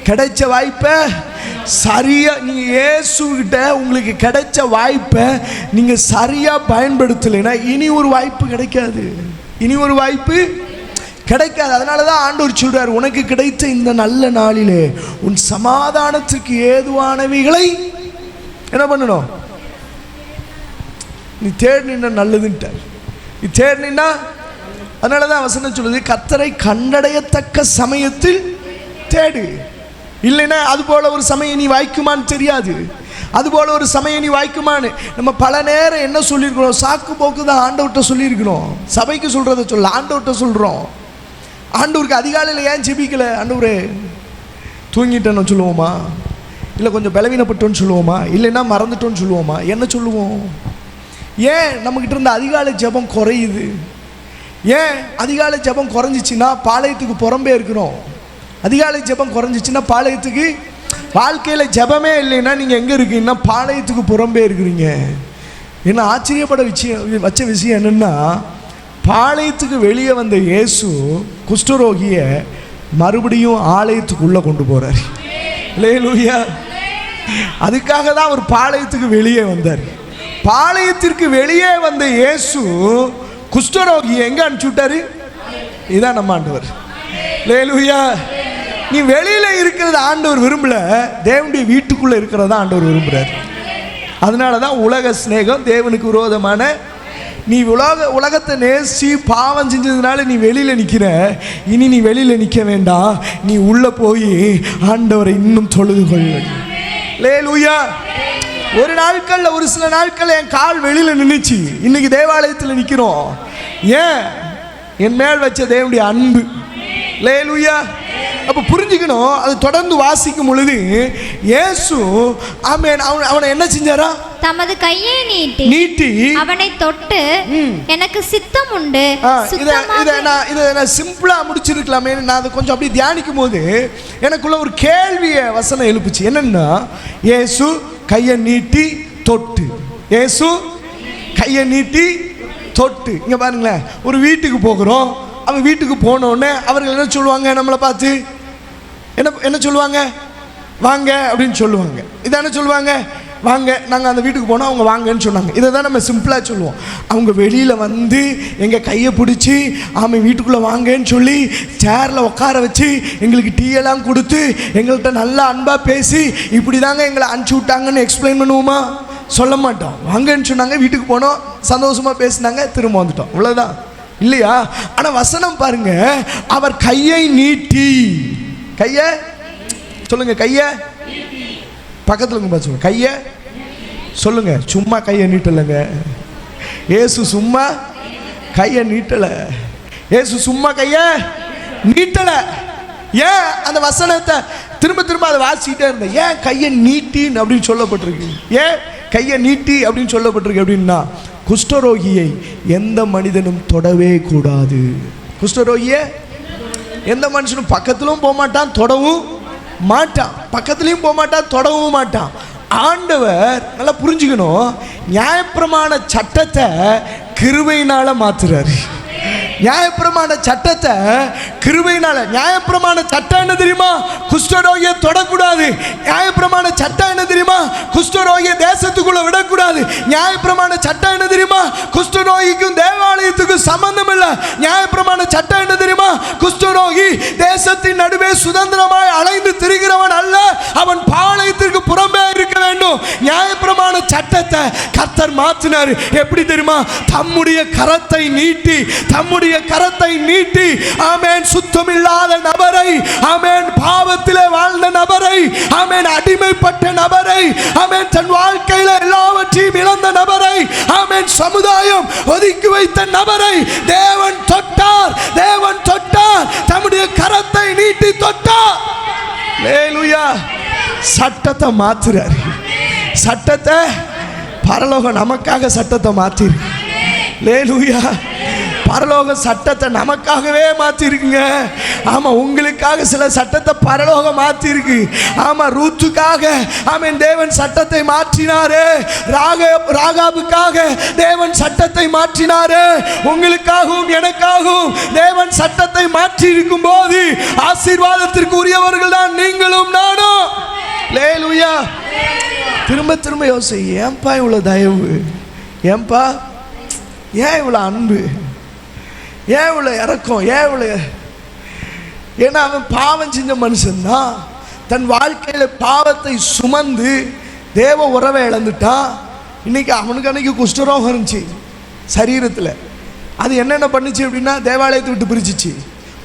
கிடைச்ச வாய்ப்பை சரியாக நீங்கள் இயேசுகிட்ட உங்களுக்கு கிடைச்ச வாய்ப்பை நீங்கள் சரியாக பயன்படுத்தலைன்னா இனி ஒரு வாய்ப்பு கிடைக்காது. இனி ஒரு வாய்ப்பு கிடைக்காது. அதனால தான் ஆண்டவர் சொல்றார், உனக்கு கிடைத்த இந்த நல்ல நாளிலே உன் சமாதானத்துக்கு ஏதுவானவைகளை என்ன பண்ணணும்? நீ தேடினா நல்லதுன்ட்டார். நீ தேடினா, அதனால தான் வசனம் சொல்லுது, கர்த்தரை கண்டடையத்தக்க சமயத்தில் தேடு. இல்லைன்னா அதுபோல் ஒரு சமயம் நீ வாய்க்குமான்னு தெரியாது. அதுபோல் ஒரு சமயம் நீ வாய்க்குமான்னு நம்ம பல நேரம் என்ன சொல்லியிருக்கிறோம்? சாக்கு போக்கு தான் ஆண்டவர்கிட்ட சொல்லியிருக்கிறோம். சபைக்கு சொல்கிறத சொல்ல ஆண்டவர்கிட்ட சொல்கிறோம். ஆண்டவருக்கு அதிகாலையில் ஏன் ஜெபிக்கலை? ஆண்டவரே தூங்கிட்டேன்னு சொல்லுவோமா? இல்லை கொஞ்சம் பலவீனப்பட்டோன்னு சொல்லுவோமா? இல்லைன்னா மறந்துட்டோன்னு சொல்லுவோமா? என்ன சொல்லுவோம்? ஏன் நம்மக்கிட்ட இருந்த அதிகாலை ஜெபம் குறையுது? ஏன் அதிகாலை ஜெபம் குறைஞ்சிச்சின்னா பாளையத்துக்கு புறம்பே இருக்கிறோம். அதிகாலை ஜெபம் குறைஞ்சிச்சின்னா பாளையத்துக்கு, வாழ்க்கையில் ஜெபமே இல்லைன்னா நீங்கள் எங்கே இருக்கீங்கன்னா பாளையத்துக்கு புறம்பே இருக்கிறீங்க. என்ன ஆச்சரியப்பட வச்ச விஷயம் என்னென்னா, பாளையத்துக்கு வெளியே வந்த இயேசு குஷ்டரோகியை மறுபடியும் ஆலயத்துக்குள்ளே கொண்டு போகிறார். அல்லேலூயா. அதுக்காக தான் அவர் பாளையத்துக்கு வெளியே வந்தார். பாளையத்திற்கு வெளியே வந்த இயேசு குஷ்டரோகியை எங்கே அனுப்பிச்சு விட்டாரு? இதுதான் நம்ம ஆண்டவர். அல்லேலூயா. நீ வெளியில் இருக்கிறத ஆண்டவர் விரும்பல, தேவனுடைய வீட்டுக்குள்ளே இருக்கிறதா ஆண்டவர் விரும்புகிறார். அதனால தான் உலக சிநேகம் தேவனுக்கு விரோதமான. நீ உலகத்தை நேசி பாவம் செஞ்சதுனால நீ வெளியில் நிற்கிற. இனி நீ வெளியில் நிற்க வேண்டாம், நீ உள்ளே போய் ஆண்டவரை இன்னும் தொழுது கொள்ள. அல்லேலூயா. ஒரு நாட்களில், ஒரு சில நாட்களில் என் கால் வெளியில் நின்றுச்சு. இன்னைக்கு தேவாலயத்தில் நிற்கிறோம். ஏன்? என் மேல் வச்ச தேவனுடைய அன்பு. அல்லேலூயா. அப்போ புரிஞ்சுக்கணும். அது தொடர்ந்து வாசிக்கும் பொழுது இயேசு ஆமென் அவனை என்ன செஞ்சாரா? தமது கையை நீட்டி அவனை தொட்டு, எனக்கு சித்தம் உண்டு. இதை நான் சிம்பிளா முடிச்சிருக்கலாமே. நான் அதை கொஞ்சம் அப்படி தியானிக்கும் போது எனக்குள்ள ஒரு கேள்வியை வசனம் எழுப்புச்சு. என்னன்னா, இயேசு கையை நீட்டி தொட்டு. இயேசு கையை நீட்டி தொட்டு. இங்க பாருங்களேன், ஒரு வீட்டுக்கு போகிறோம். அவங்க வீட்டுக்கு போனோடனே அவர்கள் என்ன சொல்லுவாங்க? நம்மளை பார்த்து என்ன சொல்லுவாங்க? வாங்க அப்படின்னு சொல்லுவாங்க. இதான சொல்லுவாங்க, வாங்க. நாங்கள் அந்த வீட்டுக்கு போனோம், அவங்க வாங்கன்னு சொன்னாங்க. இதை தான் நம்ம சிம்பிளாக சொல்லுவோம். அவங்க வெளியில் வந்து எங்கள் கையை பிடிச்சி அவன் வீட்டுக்குள்ளே வாங்கன்னு சொல்லி சேரில் உட்கார வச்சு எங்களுக்கு டீயெல்லாம் கொடுத்து எங்கள்கிட்ட நல்லா அன்பாக பேசி இப்படி தாங்க எங்களை அனுப்பிச்சி விட்டாங்கன்னு எக்ஸ்பிளைன் பண்ணுவோமா? சொல்ல மாட்டோம். வாங்கன்னு சொன்னாங்க, வீட்டுக்கு போனோம், சந்தோஷமாக பேசினாங்க, திரும்ப வந்துட்டோம், இவ்வளோதான். இல்லையா? ஆனால் வசனம் பாருங்க, அவர் கையை நீட்டி, கையை சொல்லுங்க, கையை பக்கத்தில் சொல்லுங்க, கையை சொல்லுங்க. சும்மா கையை நீட்டலைங்க. ஏசு சும்மா கையை நீட்டலை. ஏசு சும்மா கையை நீட்டலை. ஏன்? அந்த வசனத்தை திரும்ப திரும்ப அதை வாசிக்கிட்டே இருந்தேன். ஏன் கையை நீட்டின்னு அப்படின்னு சொல்லப்பட்டிருக்கு? ஏன் கையை நீட்டி அப்படின்னு சொல்லப்பட்டிருக்கு அப்படின்னா, குஷ்டரோகியை எந்த மனிதனும் தொடவே கூடாது. குஷ்டரோகியை எந்த மனுஷனும் பக்கத்திலும் போக மாட்டான், தொடவும் மாட்டான். பக்கத்துலையும் போக மாட்டான், தொடவும் மாட்டான். ஆண்டவர் நல்லா புரிஞ்சுக்கணும், நியாயப்பிரமாண சட்டத்தை கிருபையினால மாத்துறாரு. நியாயப்பிரமாண சட்டத்தை கிருபையினால. நியாயப்பிரமாண சட்டம் என்ன தெரியுமா? குஷ்டரோகியை தொடக்கூடாது. நியாயப்பிரமாண சட்டம் என்ன தெரியுமா? குஷ்டரோகியை தேசத்துக்குள்ள விடக்கூடாது. நியாயப்பிரமாண சட்டம் என்ன தெரியுமா? குஷ்டரோகிக்கும் தேவாலயத்துக்கும் சம்பந்தம் இல்லை. நியாயப்பிரமாண சட்டம் என்ன தெரியுமா? குஷ்டரோகி தேசத்தின் நடுவே சுதந்திரமாய் அலைந்து திரிகிறவன் அல்ல, அவன் பாளையத்திற்கு புறம்பே இருக்க வேண்டும். நியாயப்பிரமாண சட்டத்தை கர்த்தர் மாற்றினார். எப்படி தெரியுமா? தம்முடைய கரத்தை நீட்டி, ஆமென், சுத்தமில்லாத நபரை, ஆமென், பாவத்திலே வாழ்ந்த நபரை, ஆமென், அடிமைப்பட்ட நபரை, ஆமென், தன் வாழ்க்கையில எல்லாவற்றையும் இழந்த நபரை, ஆமென், சமுதாயம் ஒதுக்கி வைத்த நபரை தேவன் தொட்டார். தம்முடைய கரத்தை நீட்டி தொட்டார். அல்லேலூயா. சட்டத்தை மாத்துறாரு. சட்டத்தை பரலோகம் நமக்காக சட்டத்தை மாத்திரு. அல்லேலூயா. பரலோக சட்டத்தை நமக்காகவே மாற்றிருக்குங்க. ஆமாம், உங்களுக்காக சில சட்டத்தை பரலோகம் மாற்றிருக்கு. ஆமாம், ரூத்துக்காக ஆமென் தேவன் சட்டத்தை மாற்றினாரு. ராகாபுக்காக தேவன் சட்டத்தை மாற்றினாரு. உங்களுக்காகவும் எனக்காகவும் தேவன் சட்டத்தை மாற்றி இருக்கும் போது ஆசீர்வாதத்திற்கு உரியவர்கள் தான் நீங்களும் நானும். அல்லேலூயா. திரும்ப திரும்ப யோசி, ஏன்பா இவ்வளோ தயவு, ஏன்பா ஏன் இவ்வளோ அன்பு, ஏன் இவ்வளோ இறக்கம், ஏன் இவ்வளோ? ஏன்னா அவன் பாவம் செஞ்ச மனுஷன்தான். தன் வாழ்க்கையில் பாவத்தை சுமந்து தேவ உறவை இழந்துட்டான். இன்னைக்கு அவனுக்கு அன்னைக்கு குஷ்டரோகம் இருந்துச்சு சரீரத்தில். அது என்னென்ன பண்ணுச்சு அப்படின்னா, தேவாலயத்தை விட்டு பிரிச்சிச்சு,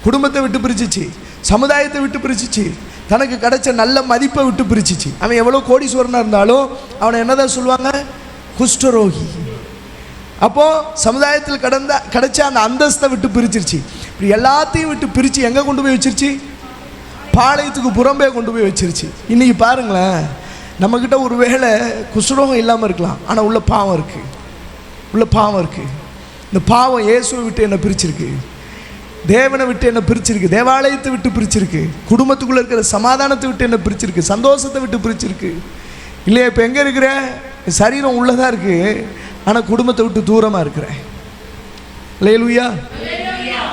குடும்பத்தை விட்டு பிரிச்சிச்சு, சமுதாயத்தை விட்டு பிரிச்சிச்சு, தனக்கு கிடைச்ச நல்ல மதிப்பை விட்டு பிரிச்சிச்சு. அவன் எவ்வளோ கோடீஸ்வரனாக இருந்தாலும் அவனை என்னதான் சொல்லுவாங்க, குஷ்டரோகி. அப்போது சமுதாயத்தில் கிடைச்ச அந்த அந்தஸ்தை விட்டு பிரிச்சிருச்சு. இப்படி எல்லாத்தையும் விட்டு பிரித்து எங்கே கொண்டு போய் வச்சிருச்சு, பாளையத்துக்கு புறம்பே கொண்டு போய் வச்சிருச்சு. இன்றைக்கி பாருங்களேன், நம்மக்கிட்ட ஒரு வேளை குஷ்டரோகம் இல்லாமல் இருக்கலாம், ஆனால் உள்ள பாவம் இருக்குது, உள்ள பாவம் இருக்குது. இந்த பாவம் இயேசுவை விட்டு என்னை பிரிச்சிருக்கு, தேவனை விட்டு என்ன பிரிச்சிருக்கு, தேவாலயத்தை விட்டு பிரிச்சிருக்கு, குடும்பத்துக்குள்ளே இருக்கிற சமாதானத்தை விட்டு என்ன பிரிச்சிருக்கு, சந்தோஷத்தை விட்டு பிரிச்சிருக்கு. இல்லையா? இப்போ எங்கே இருக்கிற? சரீரம் உள்ளதாக இருக்குது, ஆனால் குடும்பத்தை விட்டு தூரமாக இருக்கிறேன். அல்லேலூயா.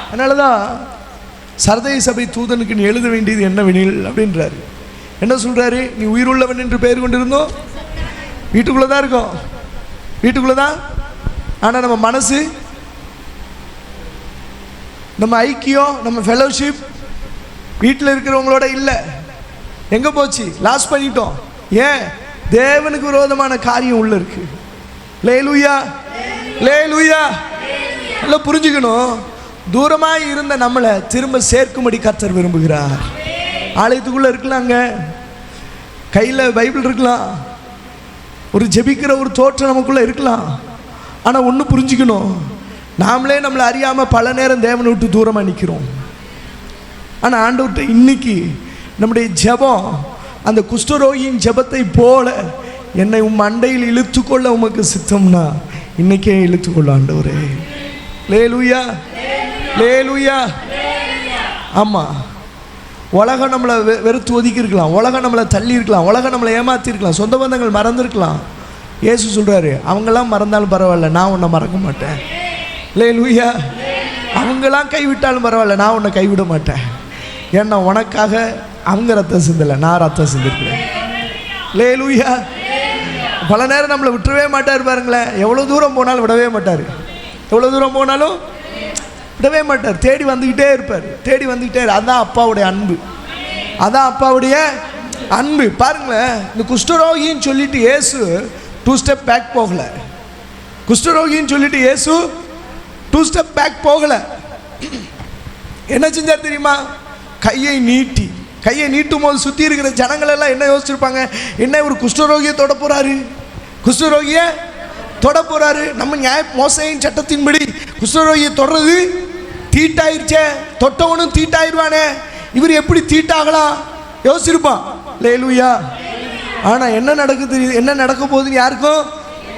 அதனால தான் சர்தை சபை தூதனுக்கு நீ எழுத வேண்டியது என்னவெனில் அப்படின்றாரு. என்ன சொல்கிறாரு? நீ உயிருள்ளவன் என்று பெயர் கொண்டிருந்தோம். வீட்டுக்குள்ளே தான் இருக்கோம், வீட்டுக்குள்ளே தான். ஆனால் நம்ம மனசு, நம்ம ஐக்கியம், நம்ம ஃபெலோஷிப் வீட்டில் இருக்கிறவங்களோட இல்லை. எங்கே போச்சு? லாஸ் பண்ணிட்டோம். ஏன்? தேவனுக்கு விரோதமான காரியம் உள்ள இருக்கு. அல்லேலூயா, அல்லேலூயா. நல்லா புரிஞ்சுக்கணும், தூரமாக இருந்த நம்மளை திரும்ப சேர்க்கும்படி கர்த்தர் விரும்புகிறார். ஆலயத்துக்குள்ளே இருக்கலாங்க, கையில் பைபிள் இருக்கலாம், ஒரு ஜெபிக்கிற ஒரு தோற்றம் நமக்குள்ளே இருக்கலாம். ஆனால் ஒன்று புரிஞ்சுக்கணும், நாமளே நம்மளை அறியாமல் பல நேரம் தேவனை விட்டு தூரமாக நிற்கிறோம். ஆனால் ஆண்டவர்கிட்ட இன்னைக்கு நம்முடைய ஜெபம் அந்த குஷ்டரோகியின் ஜெபத்தை போல, என்னை உம் அண்டையில் இழுத்துக்கொள்ள உமக்கு சித்தம்னா இன்னைக்கே இழுத்துக்கொள்ள ஆண்டவரே. அல்லேலூயா, அல்லேலூயா. ஆமாம், உலகம் நம்மளை வெறுத்து ஒதுக்கி இருக்கலாம், உலகம் நம்மளை தள்ளி இருக்கலாம், உலகம் நம்மளை ஏமாற்றிருக்கலாம், சொந்த பந்தங்கள் மறந்துருக்கலாம். இயேசு சொல்கிறாரு, அவங்களாம் மறந்தாலும் பரவாயில்ல, நான் உன்னை மறக்க மாட்டேன். அல்லேலூயா. அவங்களாம் கைவிட்டாலும் பரவாயில்ல, நான் உன்னை கைவிட மாட்டேன். ஏன்னா உனக்காக அவங்க ரத்தம் சிந்தலை, நான் ரத்தம் சிந்திருக்கிறேன். அல்லேலூயா. பல நேரம் நம்மளை விட்டுறவே மாட்டார் பாருங்களேன். எவ்வளோ தூரம் போனாலும் விடவே மாட்டார், எவ்வளோ தூரம் போனாலும் விடவே மாட்டார். தேடி வந்துக்கிட்டே இருப்பார், தேடி வந்துக்கிட்டே. அதான் அப்பாவுடைய அன்பு, அதான் அப்பாவுடைய அன்பு. பாருங்களேன், இந்த குஷ்டரோகின்னு சொல்லிட்டு இயேசு 2 ஸ்டெப் பேக் போகல. குஷ்டரோகின்னு சொல்லிட்டு இயேசு 2 ஸ்டெப் பேக் போகல. என்ன செஞ்சார் தெரியுமா? கையை நீட்டும் போது சுற்றி இருக்கிற ஜனங்கள் எல்லாம் என்ன யோசிச்சிருப்பாங்க? என்ன ஒரு குஷ்டரோகியை தொட போறாரு, குஷ்டரோகியை தொட போறாரு. நம்ம மோசையின் சட்டத்தின்படி குஷ்டரோகியை தொடர்றது தீட்டாயிருச்சே, தொட்டவனும் தீட்டாயிருவானே, இவர் எப்படி தீட்டாகலாம் யோசிச்சிருப்பான். அல்லேலூயா. ஆனால் என்ன நடக்க போகுதுன்னு யாருக்கும்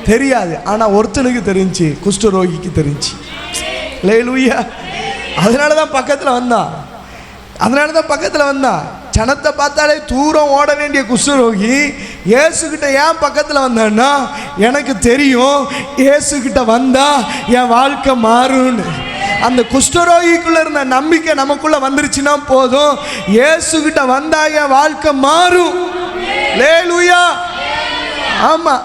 தெரியாது. ஆனால் ஒருத்தனுக்கு தெரிஞ்சு, குஷ்டரோகிக்கு தெரிஞ்சு. அல்லேலூயா. அதனால தான் பக்கத்தில் வந்தான். ஜனத்தை பார்த்தாலே தூரம் ஓட வேண்டிய குஷ்டரோகி இயேசுகிட்ட ஏன் பக்கத்தில் வந்தான்னா, எனக்கு தெரியும் இயேசுகிட்ட வந்தா என் வாழ்க்கை மாறும்னு. அந்த குஷ்டரோகிக்குள்ள இருந்த நம்பிக்கை நமக்குள்ள வந்துருச்சுன்னா போதும், இயேசுகிட்ட வந்தா என் வாழ்க்கை மாறும். அல்லேலூயா. ஆமா,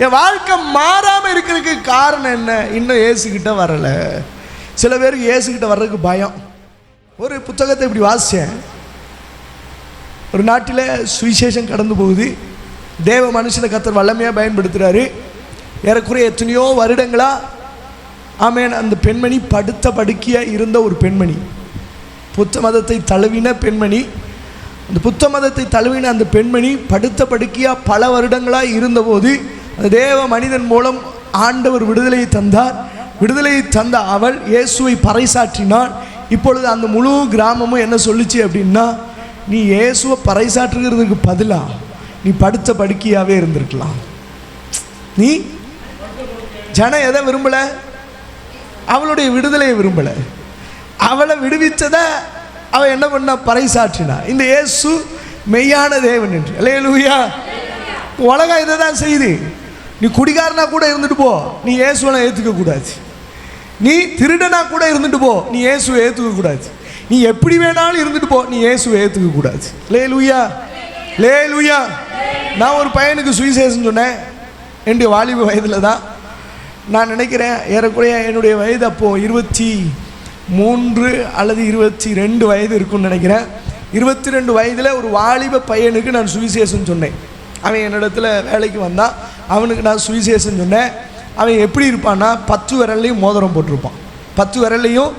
என் வாழ்க்கை மாறாமல் இருக்கிறதுக்கு காரணம் என்ன? இன்னும் இயேசுகிட்ட வரல. சில பேருக்கு இயேசுகிட்ட வர்றதுக்கு பயம். ஒரு புத்தகத்தை இப்படி வாசித்தேன். ஒரு நாட்டில் சுவிசேஷம் கடந்து போகுது, தேவ மனுஷனை கர்த்தர் வல்லமையாக பயன்படுத்துகிறாரு. ஏறக்குறைய எத்தனையோ வருடங்களா ஆமேன் அந்த பெண்மணி படுத்த படுக்கையாக இருந்த ஒரு பெண்மணி, புத்த மதத்தை தழுவின பெண்மணி. அந்த புத்த மதத்தை தழுவின அந்த பெண்மணி படுத்த படுக்கையாக பல வருடங்களாக இருந்தபோது அந்த தேவ மனிதன் மூலம் ஆண்டவர் விடுதலையை தந்தார். விடுதலையை தந்த அவள் இயேசுவை பறைசாற்றினாள். இப்பொழுது அந்த முழு கிராமமும் என்ன சொல்லிச்சு அப்படின்னா, நீ இயேசுவை பறைசாற்றுகிறதுக்கு பதிலாக நீ படுத்த படுக்கையாகவே இருந்திருக்கலாம். நீ ஜனம் எதை விரும்பலை? அவளுடைய விடுதலையை விரும்பலை. அவளை விடுவிச்சதை அவள் என்ன பண்ணா? பறைசாற்றினா இந்த இயேசு மெய்யான தேவன் என்று. அல்லேலூயா. உலகம் இதை தான் செய்யுது. நீ குடிகாரனா கூட இருந்துட்டு போ, நீ இயேசுவை ஏற்றுக்க கூடாது. நீ திருடனா கூட இருந்துட்டு போ, நீ இயேசுவை ஏற்றுக்க கூடாது. நீ எப்படி வேணாலும் இருந்துட்டு போ, நீ இயேசுவை ஏற்றுக்க கூடாது. அல்லேலூயா, அல்லேலூயா. நான் ஒரு பையனுக்கு சுவிசேஷம் சொன்னேன் என்னுடைய வாலிப வயதில் தான். நான் நினைக்கிறேன் ஏறக்குறைய என்னுடைய வயது அப்போது 23 அல்லது 22 வயது இருக்குன்னு நினைக்கிறேன். 22 வயதில் ஒரு வாலிப பையனுக்கு நான் சுவிசேஷம் சொன்னேன். அவன் என்னிடத்துல வேலைக்கு வந்தான். அவனுக்கு நான் சுவிசேஷம் சொன்னேன். அவன் எப்படி இருப்பான்னா 10 விரல்லையும் மோதிரம் போட்டிருப்பான், 10 விரல்லையும்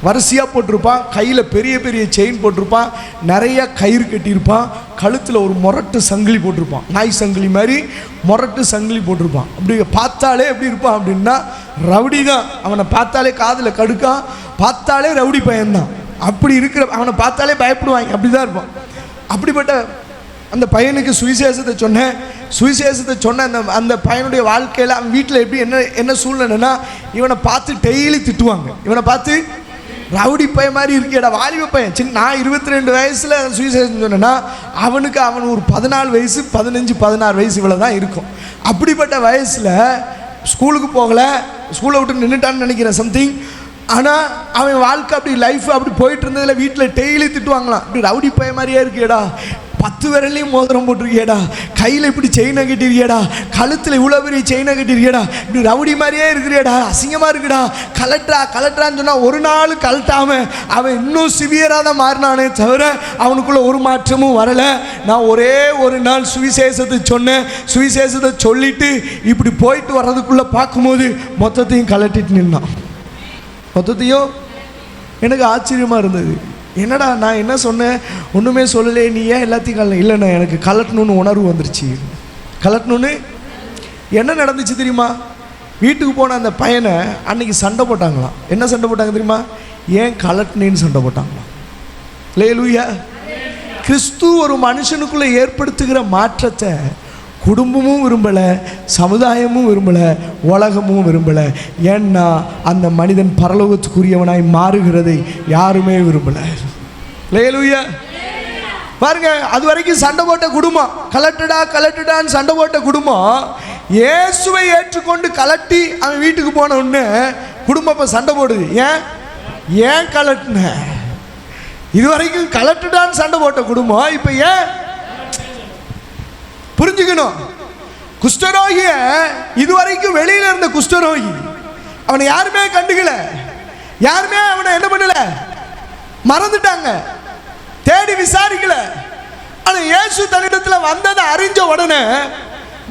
வரிசையாக போட்டிருப்பான், கையில் பெரிய பெரிய செயின் போட்டிருப்பான், நிறைய கயிறு கட்டியிருப்பான், கழுத்தில் ஒரு முரட்டு சங்கிலி போட்டிருப்பான், நாய் சங்கிலி மாதிரி முரட்டு சங்கிலி போட்டிருப்பான். அப்படி பார்த்தாலே எப்படி இருப்பான் அப்படின்னா ரவுடி தான். அவனை பார்த்தாலே காதில் கடுக்கான், பார்த்தாலே ரவுடி பையன்தான். அப்படி இருக்கிற அவனை பார்த்தாலே பயப்படுவாங்க, அப்படி தான் இருப்பான். அப்படிப்பட்ட அந்த பையனுக்கு சுவிசேஷத்தை சொன்னேன். சுவிசேஷத்தை சொன்ன அந்த பையனுடைய வாழ்க்கையில் அவன் வீட்டில் எப்படி என்ன சூழ்நிலைன்னா, இவனை பார்த்து டெய்லி திட்டுவாங்க. இவனை பார்த்து ரவுடி பையன் மாதிரி இருக்கேடா, வாலிப பையன். நான் 22 வயசில் சுவிசேஷம் சொன்னேன்னா அவன் ஒரு 14 வயசு 15 16 வயசு இவ்வளோ தான் இருக்கும். அப்படிப்பட்ட வயசில் ஸ்கூலுக்கு போகலை, ஸ்கூலை விட்டு நின்றுட்டான்னு நினைக்கிறேன் சம்திங். ஆனால் அவன் வாழ்க்கை அப்படி லைஃப் அப்படி போயிட்டு இருந்ததில் வீட்டில் டெய்லி திட்டுவாங்களாம். இப்படி ரவுடி பையன் மாதிரியே இருக்கேடா, 10 விரல்லையும் மோதிரம் போட்டிருக்கியடா, கையில் இப்படி செயினை கட்டிருக்கியடா, கழுத்தில் இவ்வளோ பெரிய செயினை கட்டிருக்கியடா, இப்படி ரவுடி மாதிரியே இருக்கிறியடா, அசிங்கமாக இருக்குடா, கலெக்டரான்னு சொன்னால் ஒரு நாள் கலட்டாமல் அவன் இன்னும் சிவியராக தான் மாறினானே தவிர அவனுக்குள்ள ஒரு மாற்றமும் வரலை. நான் ஒரே ஒரு நாள் சுவிசேஷத்தை சொன்னேன். சுவிசேஷத்தை சொல்லிட்டு இப்படி போயிட்டு வர்றதுக்குள்ளே பார்க்கும்போது மொத்தத்தையும் கலட்டிட்டு நின்னான். மொத்தத்தையும் எனக்கு ஆச்சரியமாக இருந்தது. என்னடா நான் என்ன சொன்னேன், ஒன்றுமே சொல்லலே, நீ ஏன் எல்லாத்தையும் இல்லைண்ணா எனக்கு கலட்டணுன்னு உணர்வு வந்துருச்சு. கலட்டணுன்னு என்ன நடந்துச்சு தெரியுமா? வீட்டுக்கு போன அந்த பையனை அன்னைக்கு சண்டை போட்டாங்களாம். என்ன சண்டை போட்டாங்க தெரியுமா? ஏன் கலட்டினேன்னு சண்டை போட்டாங்களாம். அல்லேலூயா. கிறிஸ்து ஒரு மனுஷனுக்குள்ளே ஏற்படுத்துகிற மாற்றத்தை குடும்பமும் விரும்பலை, சமுதாயமும் விரும்பலை, உலகமும் விரும்பலை. ஏன்னா அந்த மனிதன் பரலோகத்துக்குரியவனாய் மாறுகிறதை யாருமே விரும்பலை. அல்லேலூயா. பாருங்க, அது வரைக்கும் சண்டை போட்ட குடும்பம், கலட்டுடான்னு சண்டை போட்ட குடும்பம் இயேசுவை ஏற்றுக்கொண்டு கலட்டி அவன் வீட்டுக்கு போன உடனே குடும்பம் இப்போ சண்டை போடுது. ஏன் கலட்டின? இது வரைக்கும் கலட்டுடான்னு சண்டை போட்ட குடும்பம் இப்போ ஏன்? புரிஞ்சுக்கணும். குஷ்டரோகிய இதுவரைக்கும் வெளியில இருந்த குஷ்டரோகி, அவனை யாருமே கண்டுக்கல, யாருமே அவனை என்ன பண்ணல, மறந்துட்டாங்க, தேடி விசாரிக்கல. ஆனா இயேசு தன்னிடத்துல வந்ததை அறிஞ்ச உடனே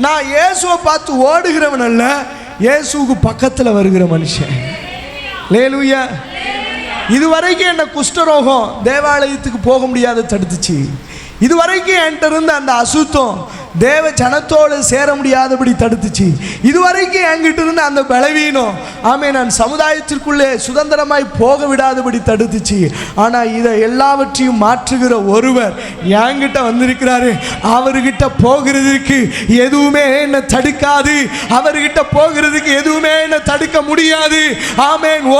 நான் இயேசுவை பார்த்து ஓடுகிறவன் அல்ல, இயேசுவுக்கு பக்கத்துல வருகிற மனுஷன். அல்லேலூயா. இதுவரைக்கும் என்ன குஷ்டரோகம் தேவாலயத்துக்கு போக முடியாத தடுத்துச்சு. இதுவரைக்கும் என்கிட்ட இருந்த அந்த அசுத்தம் தேவ ஜனத்தோடு சேர முடியாதபடி தடுத்துச்சு. இதுவரைக்கும் என்கிட்ட இருந்த அந்த பலவீனம் நான் சமுதாயத்திற்குள்ளே சுதந்திரமாய் போக விடாதபடி தடுத்துச்சு. ஆனால் இதை எல்லாவற்றையும் மாற்றுகிற ஒருவர் என்கிட்ட வந்திருக்கிறாரு. அவர்கிட்ட போகிறதுக்கு எதுவுமே என்ன தடுக்காது, அவர்கிட்ட போகிறதுக்கு எதுவுமே என்ன தடுக்க முடியாது.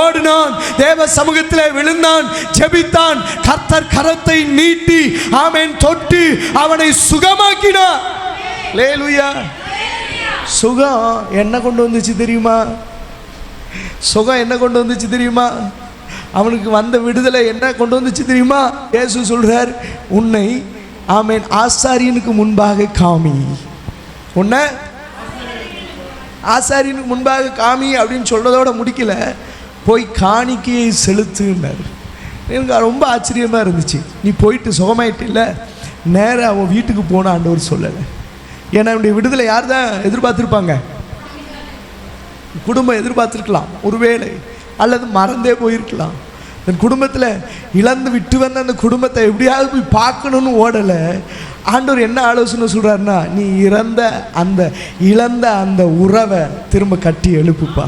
ஓடினான், தேவ சமூகத்தில் விழுந்தான், ஜெபித்தான், கர்த்தர் கரத்தை நீட்டி தொட்டு அவனை சுகமாக்கினார். அல்லேலூயா. சுகம் என்ன கொண்டு வந்துச்சு தெரியுமா? சுகம் என்ன கொண்டு வந்துச்சு தெரியுமா? அவனுக்கு வந்த விடுதலை என்ன கொண்டு வந்துச்சு தெரியுமா? இயேசு சொல்றார், உன்னை ஆசாரியனுக்கு முன்பாக காமி, உன்னை ஆசாரியனுக்கு முன்பாக காமி அப்படின்னு சொல்றதோட முடிக்கல, போய் காணிக்கையை செலுத்துனார். எனக்கு ரொம்ப ஆச்சரியமாக இருந்துச்சு. நீ போயிட்டு சுகமாயிட்டு இல்லை, நேராக அவன் வீட்டுக்கு போன ஆண்டவர் சொல்லலை. ஏன்னா அவனுடைய விடுதலை யார் தான் எதிர்பார்த்துருப்பாங்க? குடும்பம் எதிர்பார்த்துருக்கலாம் ஒருவேளை, அல்லது மறந்தே போயிருக்கலாம். என் குடும்பத்தில் இழந்து விட்டு வந்த அந்த குடும்பத்தை எப்படியாவது போய் பார்க்கணுன்னு ஓடலை. ஆண்டவர் என்ன ஆலோசனை சொல்கிறாருன்னா, நீ இழந்த அந்த உறவை திரும்ப கட்டி எழுப்புப்பா.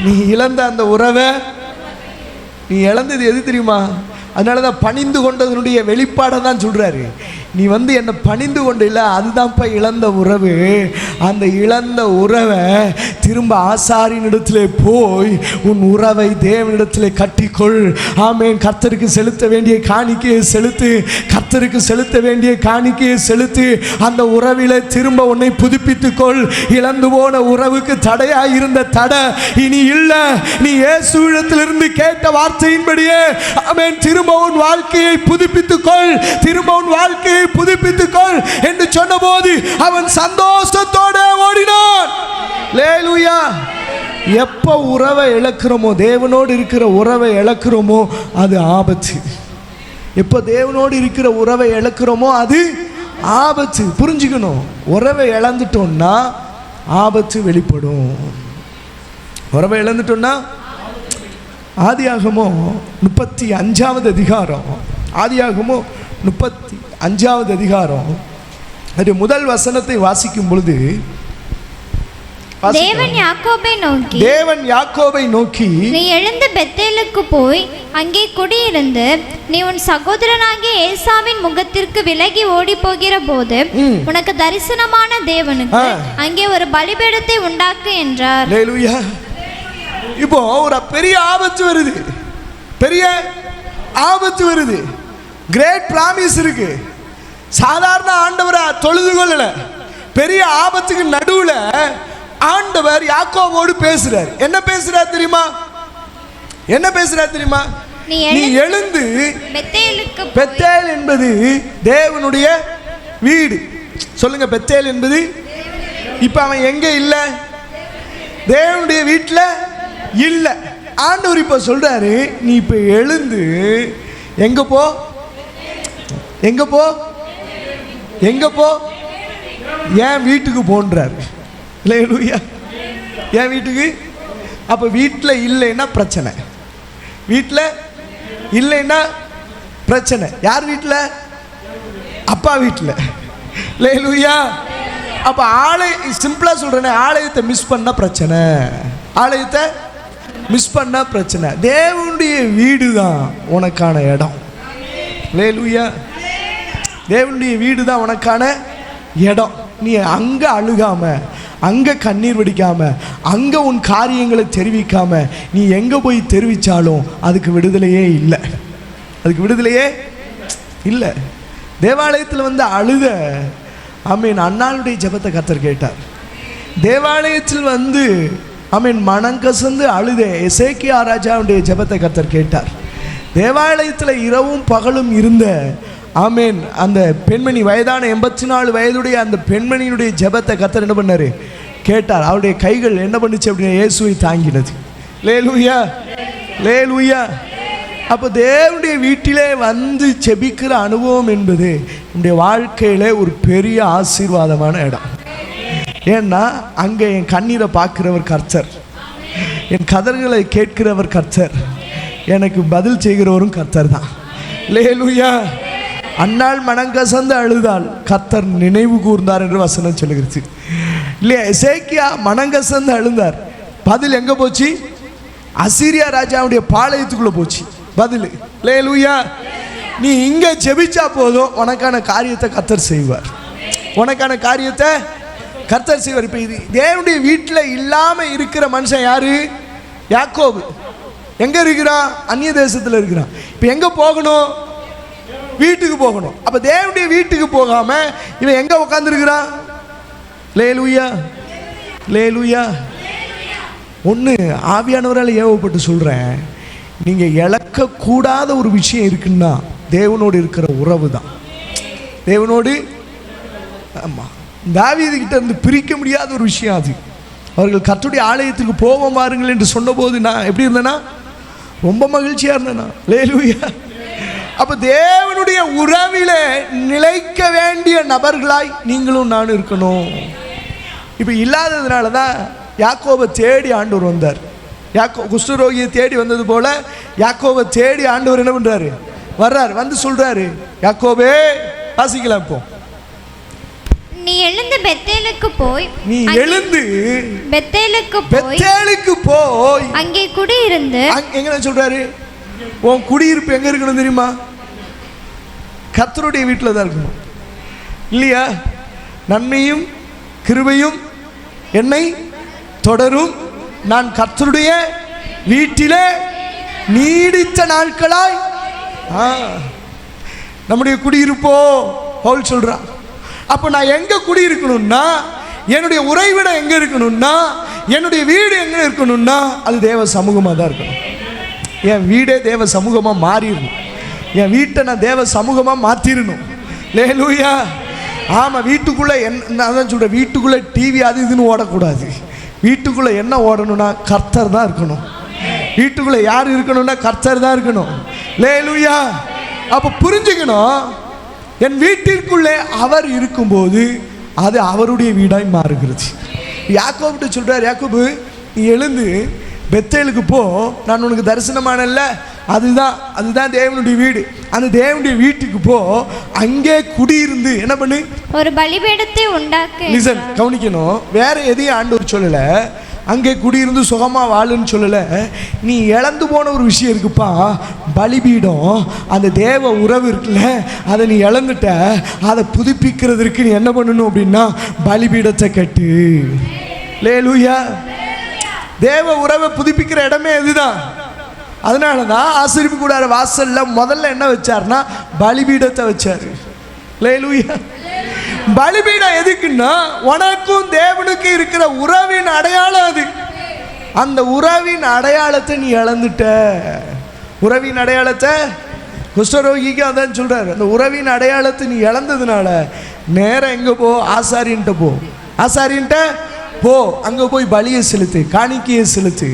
நீ இழந்த அந்த உறவை, நீ இழந்தது எது தெரியுமா? அதனால தான் பணிந்து கொண்டதனுடைய வெளிப்பாடை தான் சொல்கிறாரு. நீ வந்து என்னை பணிந்து கொண்டு இல்லை, அதுதான்ப்பா இழந்த உறவு. அந்த இழந்த உறவை திரும்ப ஆசாரியனிடத்திலே போய் உன் உறவை தேவனிடத்திலே கட்டிக்கொள். ஆமென். கர்த்தருக்கு செலுத்த வேண்டிய காணிக்கையை செலுத்து, கர்த்தருக்கு செலுத்த வேண்டிய காணிக்கையை செலுத்து. அந்த உறவிலே திரும்ப உன்னை புதுப்பித்துக்கொள். இழந்து போன உறவுக்கு தடையாக இருந்த தடை இனி இல்லை. நீ இயேசுவிடத்திலிருந்து கேட்ட வார்த்தையின்படியே ஆமென் திரும்ப உன் வாழ்க்கையை புதுப்பித்துக்கொள், திரும்ப உன் வாழ்க்கையை புதுப்பித்துக்கொள் என்று சொன்னபோது அவன் சந்தோஷத்தோட ஓடினான். அல்லேலூயா. எப்போ உறவை இழக்கிறோமோ, தேவனோடு இருக்கிற உறவை இழக்கிறோமோ அது ஆபத்து. எப்போ தேவனோடு இருக்கிற உறவை இழக்கிறோமோ அது ஆபத்து. புரிஞ்சுக்கணும். உறவை இழந்துட்டோம்னா ஆபத்து வெளிப்படும். உறவை இழந்துட்டோம்னா ஆதியாகமோ 35வது அதிகாரம், ஆதியாகமோ 35வது அதிகாரம் அது முதல் வசனத்தை வாசிக்கும் பொழுது, தேவன் யாக்கோபை நோக்கி நீ எழுந்து பெத்தேலுக்கு போய் அங்கே குடியிருந்து நீ உன் சகோதரனாகிய ஏசாவின் முகத்திற்கு விலகி ஓடி போகிற போது உனக்கு தரிசனமான தேவனுக்கு அங்கே ஒரு பலிபீடத்தை உண்டாக்கு என்றார். அல்லேலூயா. இப்போ ஒரு பெரிய ஆபத்து வருது, பெரிய ஆபத்து வருது. கிரேட் பிராமிஸ் இருக்கு. சாதாரண ஆண்டவரை தொழுது கொள்ளல, பெரிய ஆபத்துக்கு நடுவுல ஆண்டவர் யாக்கோபோடு பேசுறார். என்ன பேசுறார் தெரியுமா? என்ன பேசுறார் தெரியுமா? நீ எழுந்து பெத்தேல் என்பது தேவனுடைய வீடு. சொல்லுங்க, பெத்தேல் என்பது. இப்ப அவன் எங்க இல்ல? தேவனுடைய வீட்டுல இல்ல. ஆண்டவர் இப்ப சொல்றாரு, நீ இப்ப எழுந்து எங்க போ, எங்க போ, எங்க போ, என் வீட்டுக்கு போன்றார். அல்லேலூயா. என் வீட்டுக்கு. அப்ப வீட்டுல இல்லைன்னா பிரச்சனை, வீட்டுல இல்லைன்னா பிரச்சனை. யார் வீட்டுல? அப்பா வீட்டுல. அல்லேலூயா. அப்ப சிம்பிளா சொல்றேன், ஆலயத்தை மிஸ் பண்ண பிரச்சனை, ஆலயத்தை மிஸ் பண்ண பிரச்சனை. தேவனுடைய வீடு தான் உனக்கான இடம். அல்லேலூயா. தேவனுடைய வீடு தான் உனக்கான இடம். நீ அங்க அழுகாம, அங்க கண்ணீர் வடிக்காம, அங்க உன் காரியங்களை தெரிவிக்காம நீ எங்க போய் தெரிவிச்சாலும் அதுக்கு விடுதலையே இல்லை, அதுக்கு விடுதலையே இல்லை. தேவாலயத்தில் வந்து அழுத ஆமீன் அன்னாளுடைய ஜெபத்தை கர்த்தர் கேட்டார். தேவாலயத்தில் வந்து ஆமீன் மனங்கசந்து அழுத எசேக்கியா ராஜாவுடைய ஜெபத்தை கர்த்தர் கேட்டார். தேவாலயத்தில் இரவும் பகலும் இருந்த ஆமேன் அந்த பெண்மணி, வயதான 84 வயதுடைய அந்த பெண்மணியினுடைய ஜெபத்தை கர்த்தர் என்ன பண்ணாரு? கேட்டார். அவருடைய கைகள் என்ன பண்ணுச்சு அப்படின்னா இயேசுவை தாங்கினது. அல்லேலூயா, அல்லேலூயா. அப்போ தேவனுடைய வீட்டிலே வந்து ஜெபிக்கிற அனுபவம் என்பது என்னுடைய வாழ்க்கையில ஒரு பெரிய ஆசீர்வாதமான இடம். ஏன்னா அங்கே என் கண்ணீரை பார்க்கிறவர் கர்த்தர், என் கதர்களை கேட்கிறவர் கர்த்தர், எனக்கு பதில் செய்கிறவரும் கர்த்தர் தான். அல்லேலூயா. அன்னாள் மனங்கசந்து அழுதாள், கர்த்தர் நினைவு கூர்ந்தார் என்று வசனம் சொல்லுகிறது இல்லையா? எசேக்கியா மனங்கசந்து அழுந்தார், பதில் எங்க போச்சு? அசீரியா ராஜாவுடைய பாளையத்துக்குள்ள போச்சு பதில். அல்லேலூயா. நீ இங்க ஜெபிச்சா போதும், உனக்கான காரியத்தை கர்த்தர் செய்வார், உனக்கான காரியத்தை கர்த்தர் செய்வார். இப்ப இது தேவனுடைய வீட்டில் இல்லாம இருக்கிற மனுஷன் யாரு? யாக்கோபு. எங்க இருக்கிறான்? அந்நிய தேசத்தில் இருக்கிறான். இப்ப எங்க போகணும்? வீட்டுக்கு போகணும். அப்ப தேவனுடைய வீட்டுக்கு போகாம இவன் எங்க உட்கார்ந்துருக்கிறான்? லேலூயா, லேலூயா. ஒன்று ஆவியானவரால் ஏவப்பட்டு சொல்றேன், நீங்க இழக்க கூடாத ஒரு விஷயம் இருக்குன்னா தேவனோடு இருக்கிற உறவு தான். தேவனோடு, ஆமா, தாவீது கிட்ட இருந்து பிரிக்க முடியாத ஒரு விஷயம் அது. அவர்கள் கர்த்தருடைய ஆலயத்துக்கு போவோம் பாருங்கள் என்று சொன்னபோது நான் எப்படி இருந்தேன்னா ரொம்ப மகிழ்ச்சியா இருந்தேனா. லேலூயா. அப்ப தேவனுடைய உறவிலே நிலைக்க வேண்டிய நபர்களாய் நீங்களும் நானும் இருக்கணும். இப்ப இல்லாததுனால தான் யாக்கோபை தேடி ஆண்டவர் வந்தார். குஷ்டரோகியை தேடி வந்தது போல யாக்கோபை தேடி ஆண்டவர் என்ன பண்றாரு? வர்றாரு. வந்து சொல்றாரு, யாக்கோபே, வாசிக்கலாம் இப்போ. நீ எழுந்து பெத்தேலுக்கு போய், நீ எழுந்து பெத்தேலுக்கு போய் அங்கே குடியிருந்து. எங்க சொல்றாரு? உன் குடியிருப்பு எங்க இருக்கணும் தெரியுமா? கர்த்தருடைய வீட்டில் தான் இருக்கணும். இல்லையா? நன்மையும் கிருபையும் என்னை தொடரும், நான் கர்த்தருடைய வீட்டிலே நீடித்த நாட்களாய். நம்முடைய குடியிருப்போ பவுல் சொல்றான். அப்போ நான் எங்க குடியிருக்கணும்னா, என்னுடைய உறைவிடம் எங்க இருக்கணும்னா, என்னுடைய வீடு எங்க இருக்கணும்னா, அது தேவ சமூகமாக தான் இருக்கணும். என் வீடே தேவ சமூகமாக மாறிடணும். என் வீட்டை நான் தேவ சமூகமாக மாற்றிடணும். லேலூயா. ஆமாம், வீட்டுக்குள்ளே நான் சொல்கிறேன், வீட்டுக்குள்ளே டிவி அது இதுன்னு ஓடக்கூடாது. வீட்டுக்குள்ளே என்ன ஓடணும்னா கர்த்தர் தான் இருக்கணும். வீட்டுக்குள்ளே யார் இருக்கணும்னா கர்த்தர் தான் இருக்கணும். லேலூயா. அப்போ புரிஞ்சுக்கணும், என் வீட்டிற்குள்ளே அவர் இருக்கும்போது அது அவருடைய வீடாய் மாறுகிறது. யாக்கோபுட்டு சொல்கிறார், யாக்கோபு நீ எழுந்து பெத்தேலுக்கு போ, நான் உனக்கு தரிசனமானல்ல, அதுதான் தேவனுடைய வீடு. அந்த தேவனுடைய வீட்டுக்கு போ, அங்கே குடியிருந்து என்ன பண்ணு, ஒரு பலிபீடத்தை உண்டாக்கு. லிசன், கவனிக்கணும். வேற எதையும் ஆண்டவர் சொல்லல, அங்கே குடியிருந்து சுகமா வாழுன்னு சொல்லல. நீ இழந்து போன ஒரு விஷயம் இருக்குப்பா, பலிபீடம். அந்த தேவ உறவு இருக்குல்ல, அதை நீ இழந்துட்ட. அதை புதுப்பிக்கிறதுக்கு நீ என்ன பண்ணணும் அப்படின்னா பலிபீடத்தை கட்டு. லேலூயா. தேவ உறவை புதுப்பிக்கிற இடமே இதுதான். அதனால தான் ஆசரிப்பு கூடார வாசல்ல முதல்ல என்ன வச்சார்னா பலிபீடத்தை வச்சாரு. லேலூயா. பலிபீடம் எதுக்குன்னா உனக்கும் தேவனுக்கு இருக்கிற உறவின் அடையாளம் அது. அந்த உறவின் அடையாளத்தை நீ இழந்துட்ட. உறவின் அடையாளத்தை குஷ்டரோகிக்கு அதான் சொல்றாரு. அந்த உறவின் அடையாளத்தை நீ இழந்ததுனால நேரம் எங்க போ, ஆசாரியன்ட்ட போ. ஆசாரியன்ட்ட போ, அங்க போய் பலியை செலுத்து, காணிக்கையை செலுத்து.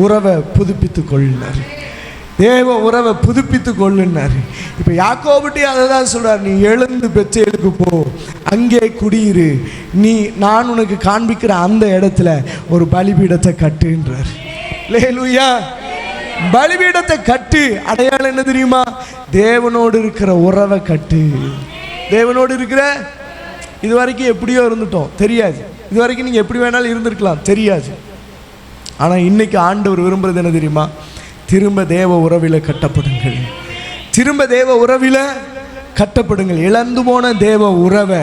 உறவை புதுப்பித்து கொள்ளினார். தேவ உறவை புதுப்பித்து கொள்ளினார். இப்போ யாக்கோபுட்டி அதை தான் சொல்றார், நீ எழுந்து பெத்தேலுக்கு போ, அங்கே குடியிரு, நான் உனக்கு காண்பிக்கிற அந்த இடத்துல ஒரு பலிபீடத்தை கட்டுன்றார். லேலூயா. பலிபீடத்தை கட்டு. அடையாளம் என்ன தெரியுமா? தேவனோடு இருக்கிற உறவை கட்டு. தேவனோடு இருக்கிற, இது வரைக்கும் எப்படியோ இருந்துட்டோம் தெரியாது, இது வரைக்கும் நீங்கள் எப்படி வேணாலும் இருந்திருக்கலாம் தெரியாது. ஆனால் இன்னைக்கு ஆண்டவர் விரும்புறது என்ன தெரியுமா? திரும்ப தேவ உறவில் கட்டப்படுங்கள். திரும்ப தேவ உறவில் கட்டப்படுங்கள். இழந்து போன தேவ உறவை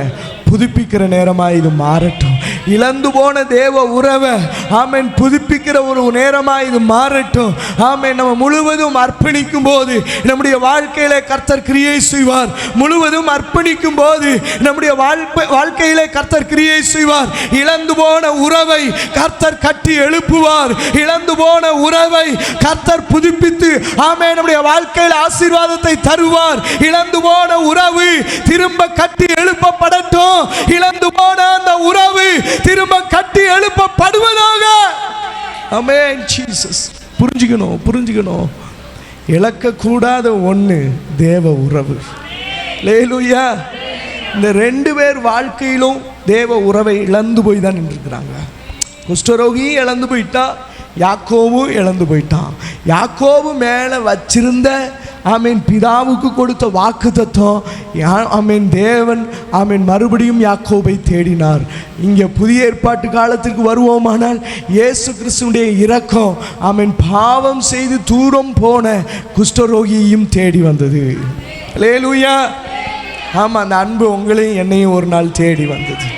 புதுப்பிக்கிற நேரமாக இது மாறட்டும். இழந்து போன தேவ உறவை ஆமென் புதுப்பிக்கிற ஒரு நேரமாக இது மாறட்டும். ஆமென். நம்ம முழுவதும் அர்ப்பணிக்கும் போது நம்முடைய வாழ்க்கையில கர்த்தர் கிரியை செய்வார். முழுவதும் அர்ப்பணிக்கும் போது நம்முடைய வாழ்க்கையில கர்த்தர் கிரியை செய்வார். இழந்து போன உறவை கர்த்தர் கட்டி எழுப்புவார். இழந்து போன உறவை கர்த்தர் புதுப்பித்து ஆமென் நம்முடைய வாழ்க்கையில் ஆசீர்வாதத்தை தருவார். இழந்து போன உறவு திரும்ப கட்டி எழுப்பப்படட்டும். இழந்து போன அந்த உறவு திரும்ப கட்டி எழுப்பப்படுவதாக. ஆமென் ஜீசஸ். புரிஞ்சுக்கணும். இழக்கக்கூடாத ஒன்று தேவ உறவு. லேலூயா. இந்த ரெண்டு பேர் வாழ்க்கையிலும் தேவ உறவை இழந்து போய் தான் நின்றுக்கிறாங்க. குஷ்டரோகியும் இழந்து போயிட்டா, யாக்கோவும் இழந்து போயிட்டான். யாக்கோவு மேலே வச்சிருந்த ஆமீன் பிதாவுக்கு கொடுத்த வாக்கு தத்துவம் ஆமீன் தேவன் ஆமீன் மறுபடியும் யாக்கோபை தேடினார். இங்கே புதிய ஏற்பாட்டு காலத்திற்கு வருவோமானால் இயேசு கிறிஸ்துவுடைய இரக்கம் ஆமீன் பாவம் செய்து தூரம் போன குஷ்டரோகியையும் தேடி வந்தது. அல்லேலூயா. ஆமாம், அந்த அன்பு உங்களையும் என்னையும் ஒரு நாள் தேடி வந்தது.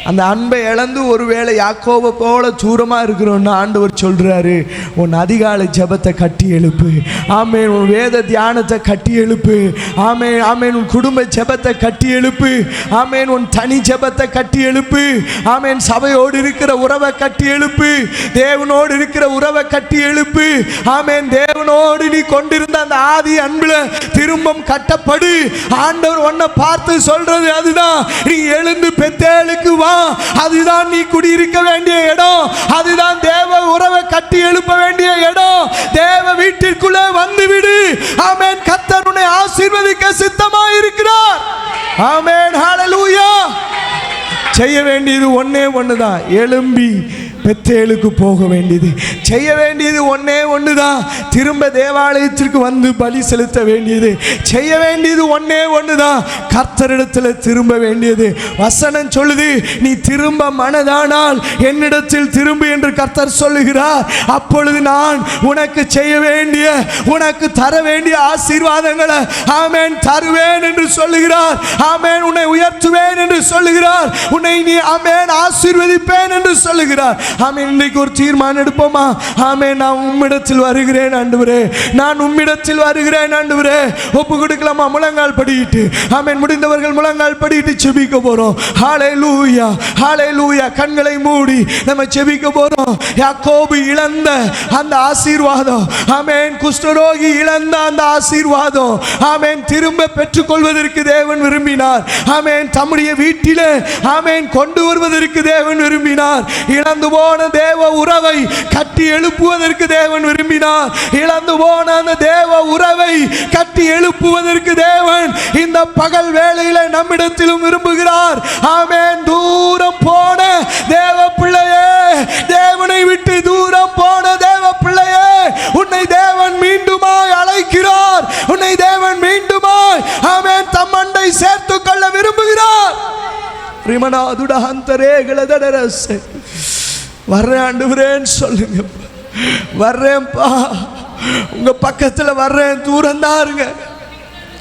அந்த அன்பை இழந்து ஒருவேளை யாக்கோபை போல தூரமாக இருக்கிறோன்னு ஆண்டவர் சொல்கிறாரு, உன் அதிகாலை ஜெபத்தை கட்டி எழுப்பு. ஆமேன். உன் வேத தியானத்தை கட்டி எழுப்பு. ஆமேன். ஆமேன். உன் குடும்ப ஜெபத்தை கட்டி எழுப்பு. ஆமேன். உன் தனி ஜெபத்தை கட்டி எழுப்பு. ஆமேன். சபையோடு இருக்கிற உறவை கட்டி எழுப்பு. தேவனோடு இருக்கிற உறவை கட்டி எழுப்பு. ஆமேன். தேவனோடு நீ கொண்டிருந்த அந்த ஆதி அன்பில் திரும்பம் கட்டப்படு. ஆண்டவர் உன்னை பார்த்து சொல்றது அதுதான், நீ எழுந்து பெத்தேலுக்கு வா. அதுதான் நீ குடியிருக்க வேண்டிய இடம். அதுதான் தேவ உறவை கட்டி எழுப்ப வேண்டிய இடம். தேவ வீட்டிற்குள்ளே வந்துவிடு. ஆமென். கர்த்தர் உன்னை ஆசீர்வதிக்க சித்தமாய் இருக்கிறார். ஆமென். ஹல்லேலூயா. செய்ய வேண்டியது ஒண்ணே ஒண்ணுதான், எழும்பி பெத்தேலுக்கு போக வேண்டியது, செய்ய வேண்டியது ஒன்னே ஒண்ணுதான். திரும்ப தேவாலயத்திற்கு வந்து பலி செலுத்த வேண்டியது, செய்ய வேண்டியது ஒன்னே ஒண்ணுதான். கர்த்தரிடத்தில் திரும்ப வேண்டியது. வசனம் சொல்லுது, நீ திரும்ப மனதானால் என்னிடத்தில் திரும்பு என்று கர்த்தர் சொல்லுகிறார். அப்பொழுது நான் உனக்கு செய்ய வேண்டிய, உனக்கு தர வேண்டிய ஆசீர்வாதங்களை ஆமென் தருவேன் என்று சொல்லுகிறார். ஆமென், உன்னை உயர்த்துவேன் என்று சொல்லுகிறார். உன்னை நீ ஆமென் ஆசீர்வதிப்பேன் என்று சொல்லுகிறார். ஆமென், இன்றைக்கு ஒரு தீர்மானம் எடுப்போமா? ஆமென், நான் உம்மிடத்தில் வருகிறேன் ஆண்டவரே, நான் உம்மிடத்தில் வருகிறேன் ஆண்டவரே. ஒப்பு கொடுக்கலாமா? முழங்கால் படியிட்டு ஆமென், முடிந்தவர்கள் முழங்கால் படியிட்டு செபிக்க போறோம். ஹல்லேலூயா, ஹல்லேலூயா. கண்களை மூடி நம்ம செபிக்க போறோம். யாக்கோபு இழந்த அந்த ஆசீர்வாதம், ஆமென், குஷ்டரோகி இழந்த அந்த ஆசீர்வாதம், ஆமென், திரும்ப பெற்றுக்கொள்வதற்கு தேவன் விரும்பினார். ஆமென், தம்முடைய வீட்டிலே ஆமென் கொண்டு வருவதற்கு தேவன் விரும்பினார். இழந்து போன தேவ உறவை கட்டி எழுப்புவதற்கு தேவன் விரும்பினார். இழந்து போன அந்த தேவ உறவை கட்டி எழுப்புவதற்கு தேவன் இந்த பகல் வேளையில நம்மிடத்திலும் விரும்புகிறார். ஆமென், தூரம் போன தேவ பிள்ளையே, தேவனை விட்டு தூரம் போன தேவ பிள்ளையே, உன்னை தேவன் மீண்டுமாய் அழைக்கிறார். உன்னை தேவன் மீண்டுமாய் ஆமென் தம் அண்டை சேர்த்துக் கொள்ள விரும்புகிறார். ரிமனாதுட ஹந்தரேகளதரசே, வர்றேன் ஆண்டவரேன்னு சொல்லுங்க. வர்றேன்ப்பா, உங்க பக்கத்துல வர்றேன். தூரம்தான் இருங்க,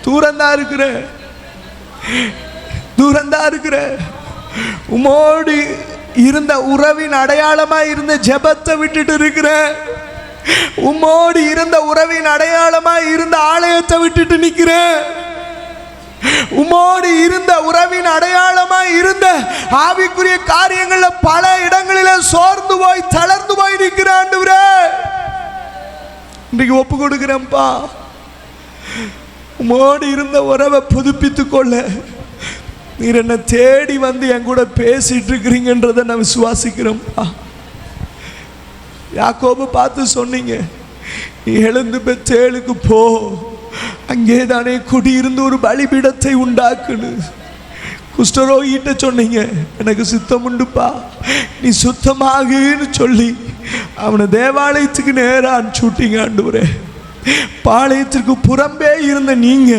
தூரம்தான் இருக்கிறேன், தூரம்தான் இருக்கிறேன். உமோடு இருந்த உறவின் அடையாளமா இருந்த ஜெபத்தை விட்டுட்டு இருக்கிறேன். உம்மோடு இருந்த உறவின் அடையாளமா இருந்த ஆலயத்தை விட்டுட்டு நிக்கிறேன். உம்மோடு இருந்த உறவின் அடையாளமா இருந்த ஆவிக்குரிய காரியங்கள்ல பல இடங்களில சோர்ந்து போய் தளர்ந்து போய் நிற்கிறேன் ஆண்டவரே. இன்றைக்கு ஒப்பு கொடுக்கிறேன்ப்பா, உம்மோடு இருந்த உறவை புதுப்பித்துக் கொள்ள நீர் என்ன தேடி வந்து என் கூட பேசிட்டு இருக்கிறீங்கன்றதை நான் விசுவாசிக்கிறேன்ப்பா. யாக்கோபு பார்த்து சொன்னீங்க, நீ எழுந்து பெத்தேலுக்கு போ, அங்கே தானே குடியிருந்து ஒரு பலிபீடத்தை உண்டாக்குன்னு. குஷ்டரோகிட்ட சொன்னீங்க, எனக்கு சுத்தம் உண்டுப்பா, நீ சுத்தமாகுன்னு சொல்லி அவனை தேவாலயத்துக்கு நேராக அனுப்பிச்சுட்டீங்க ஆண்டவரே. பாளையத்திற்கு புறம்பே இருந்த நீங்க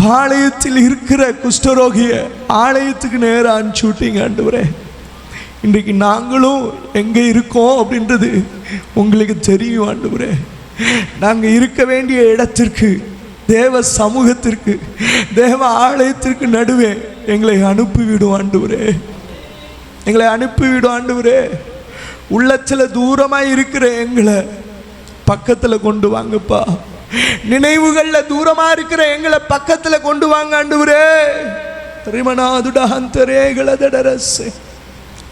பாளையத்தில் இருக்கிற குஷ்டரோகிய ஆலயத்துக்கு நேராக அனுப்பிச்சுட்டீங்க ஆண்டவரே. இன்றைக்கு நாங்களும் எங்கே இருக்கோம் அப்படின்றது உங்களுக்கு தெரியும் ஆண்டவரே. நாங்கள் இருக்க வேண்டிய இடத்திற்கு, தேவ சமூகத்திற்கு, தேவ ஆலயத்திற்கு நடுவே எங்களை அனுப்பிவிடும் ஆண்டவரே. எங்களை அனுப்பிவிடும் ஆண்டவரே. உள்ளத்தில் தூரமாக இருக்கிற எங்களை பக்கத்தில் கொண்டு வாங்கப்பா. நினைவுகளில் தூரமாக இருக்கிற எங்களை பக்கத்தில் கொண்டு வாங்க ஆண்டவரே.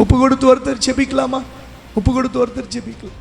ஒப்பு கொடுத்து ஒருத்தர் செபிக்கலாமா? ஒப்பு கொடுத்து ஒருத்தர் செபிக்கலாம்.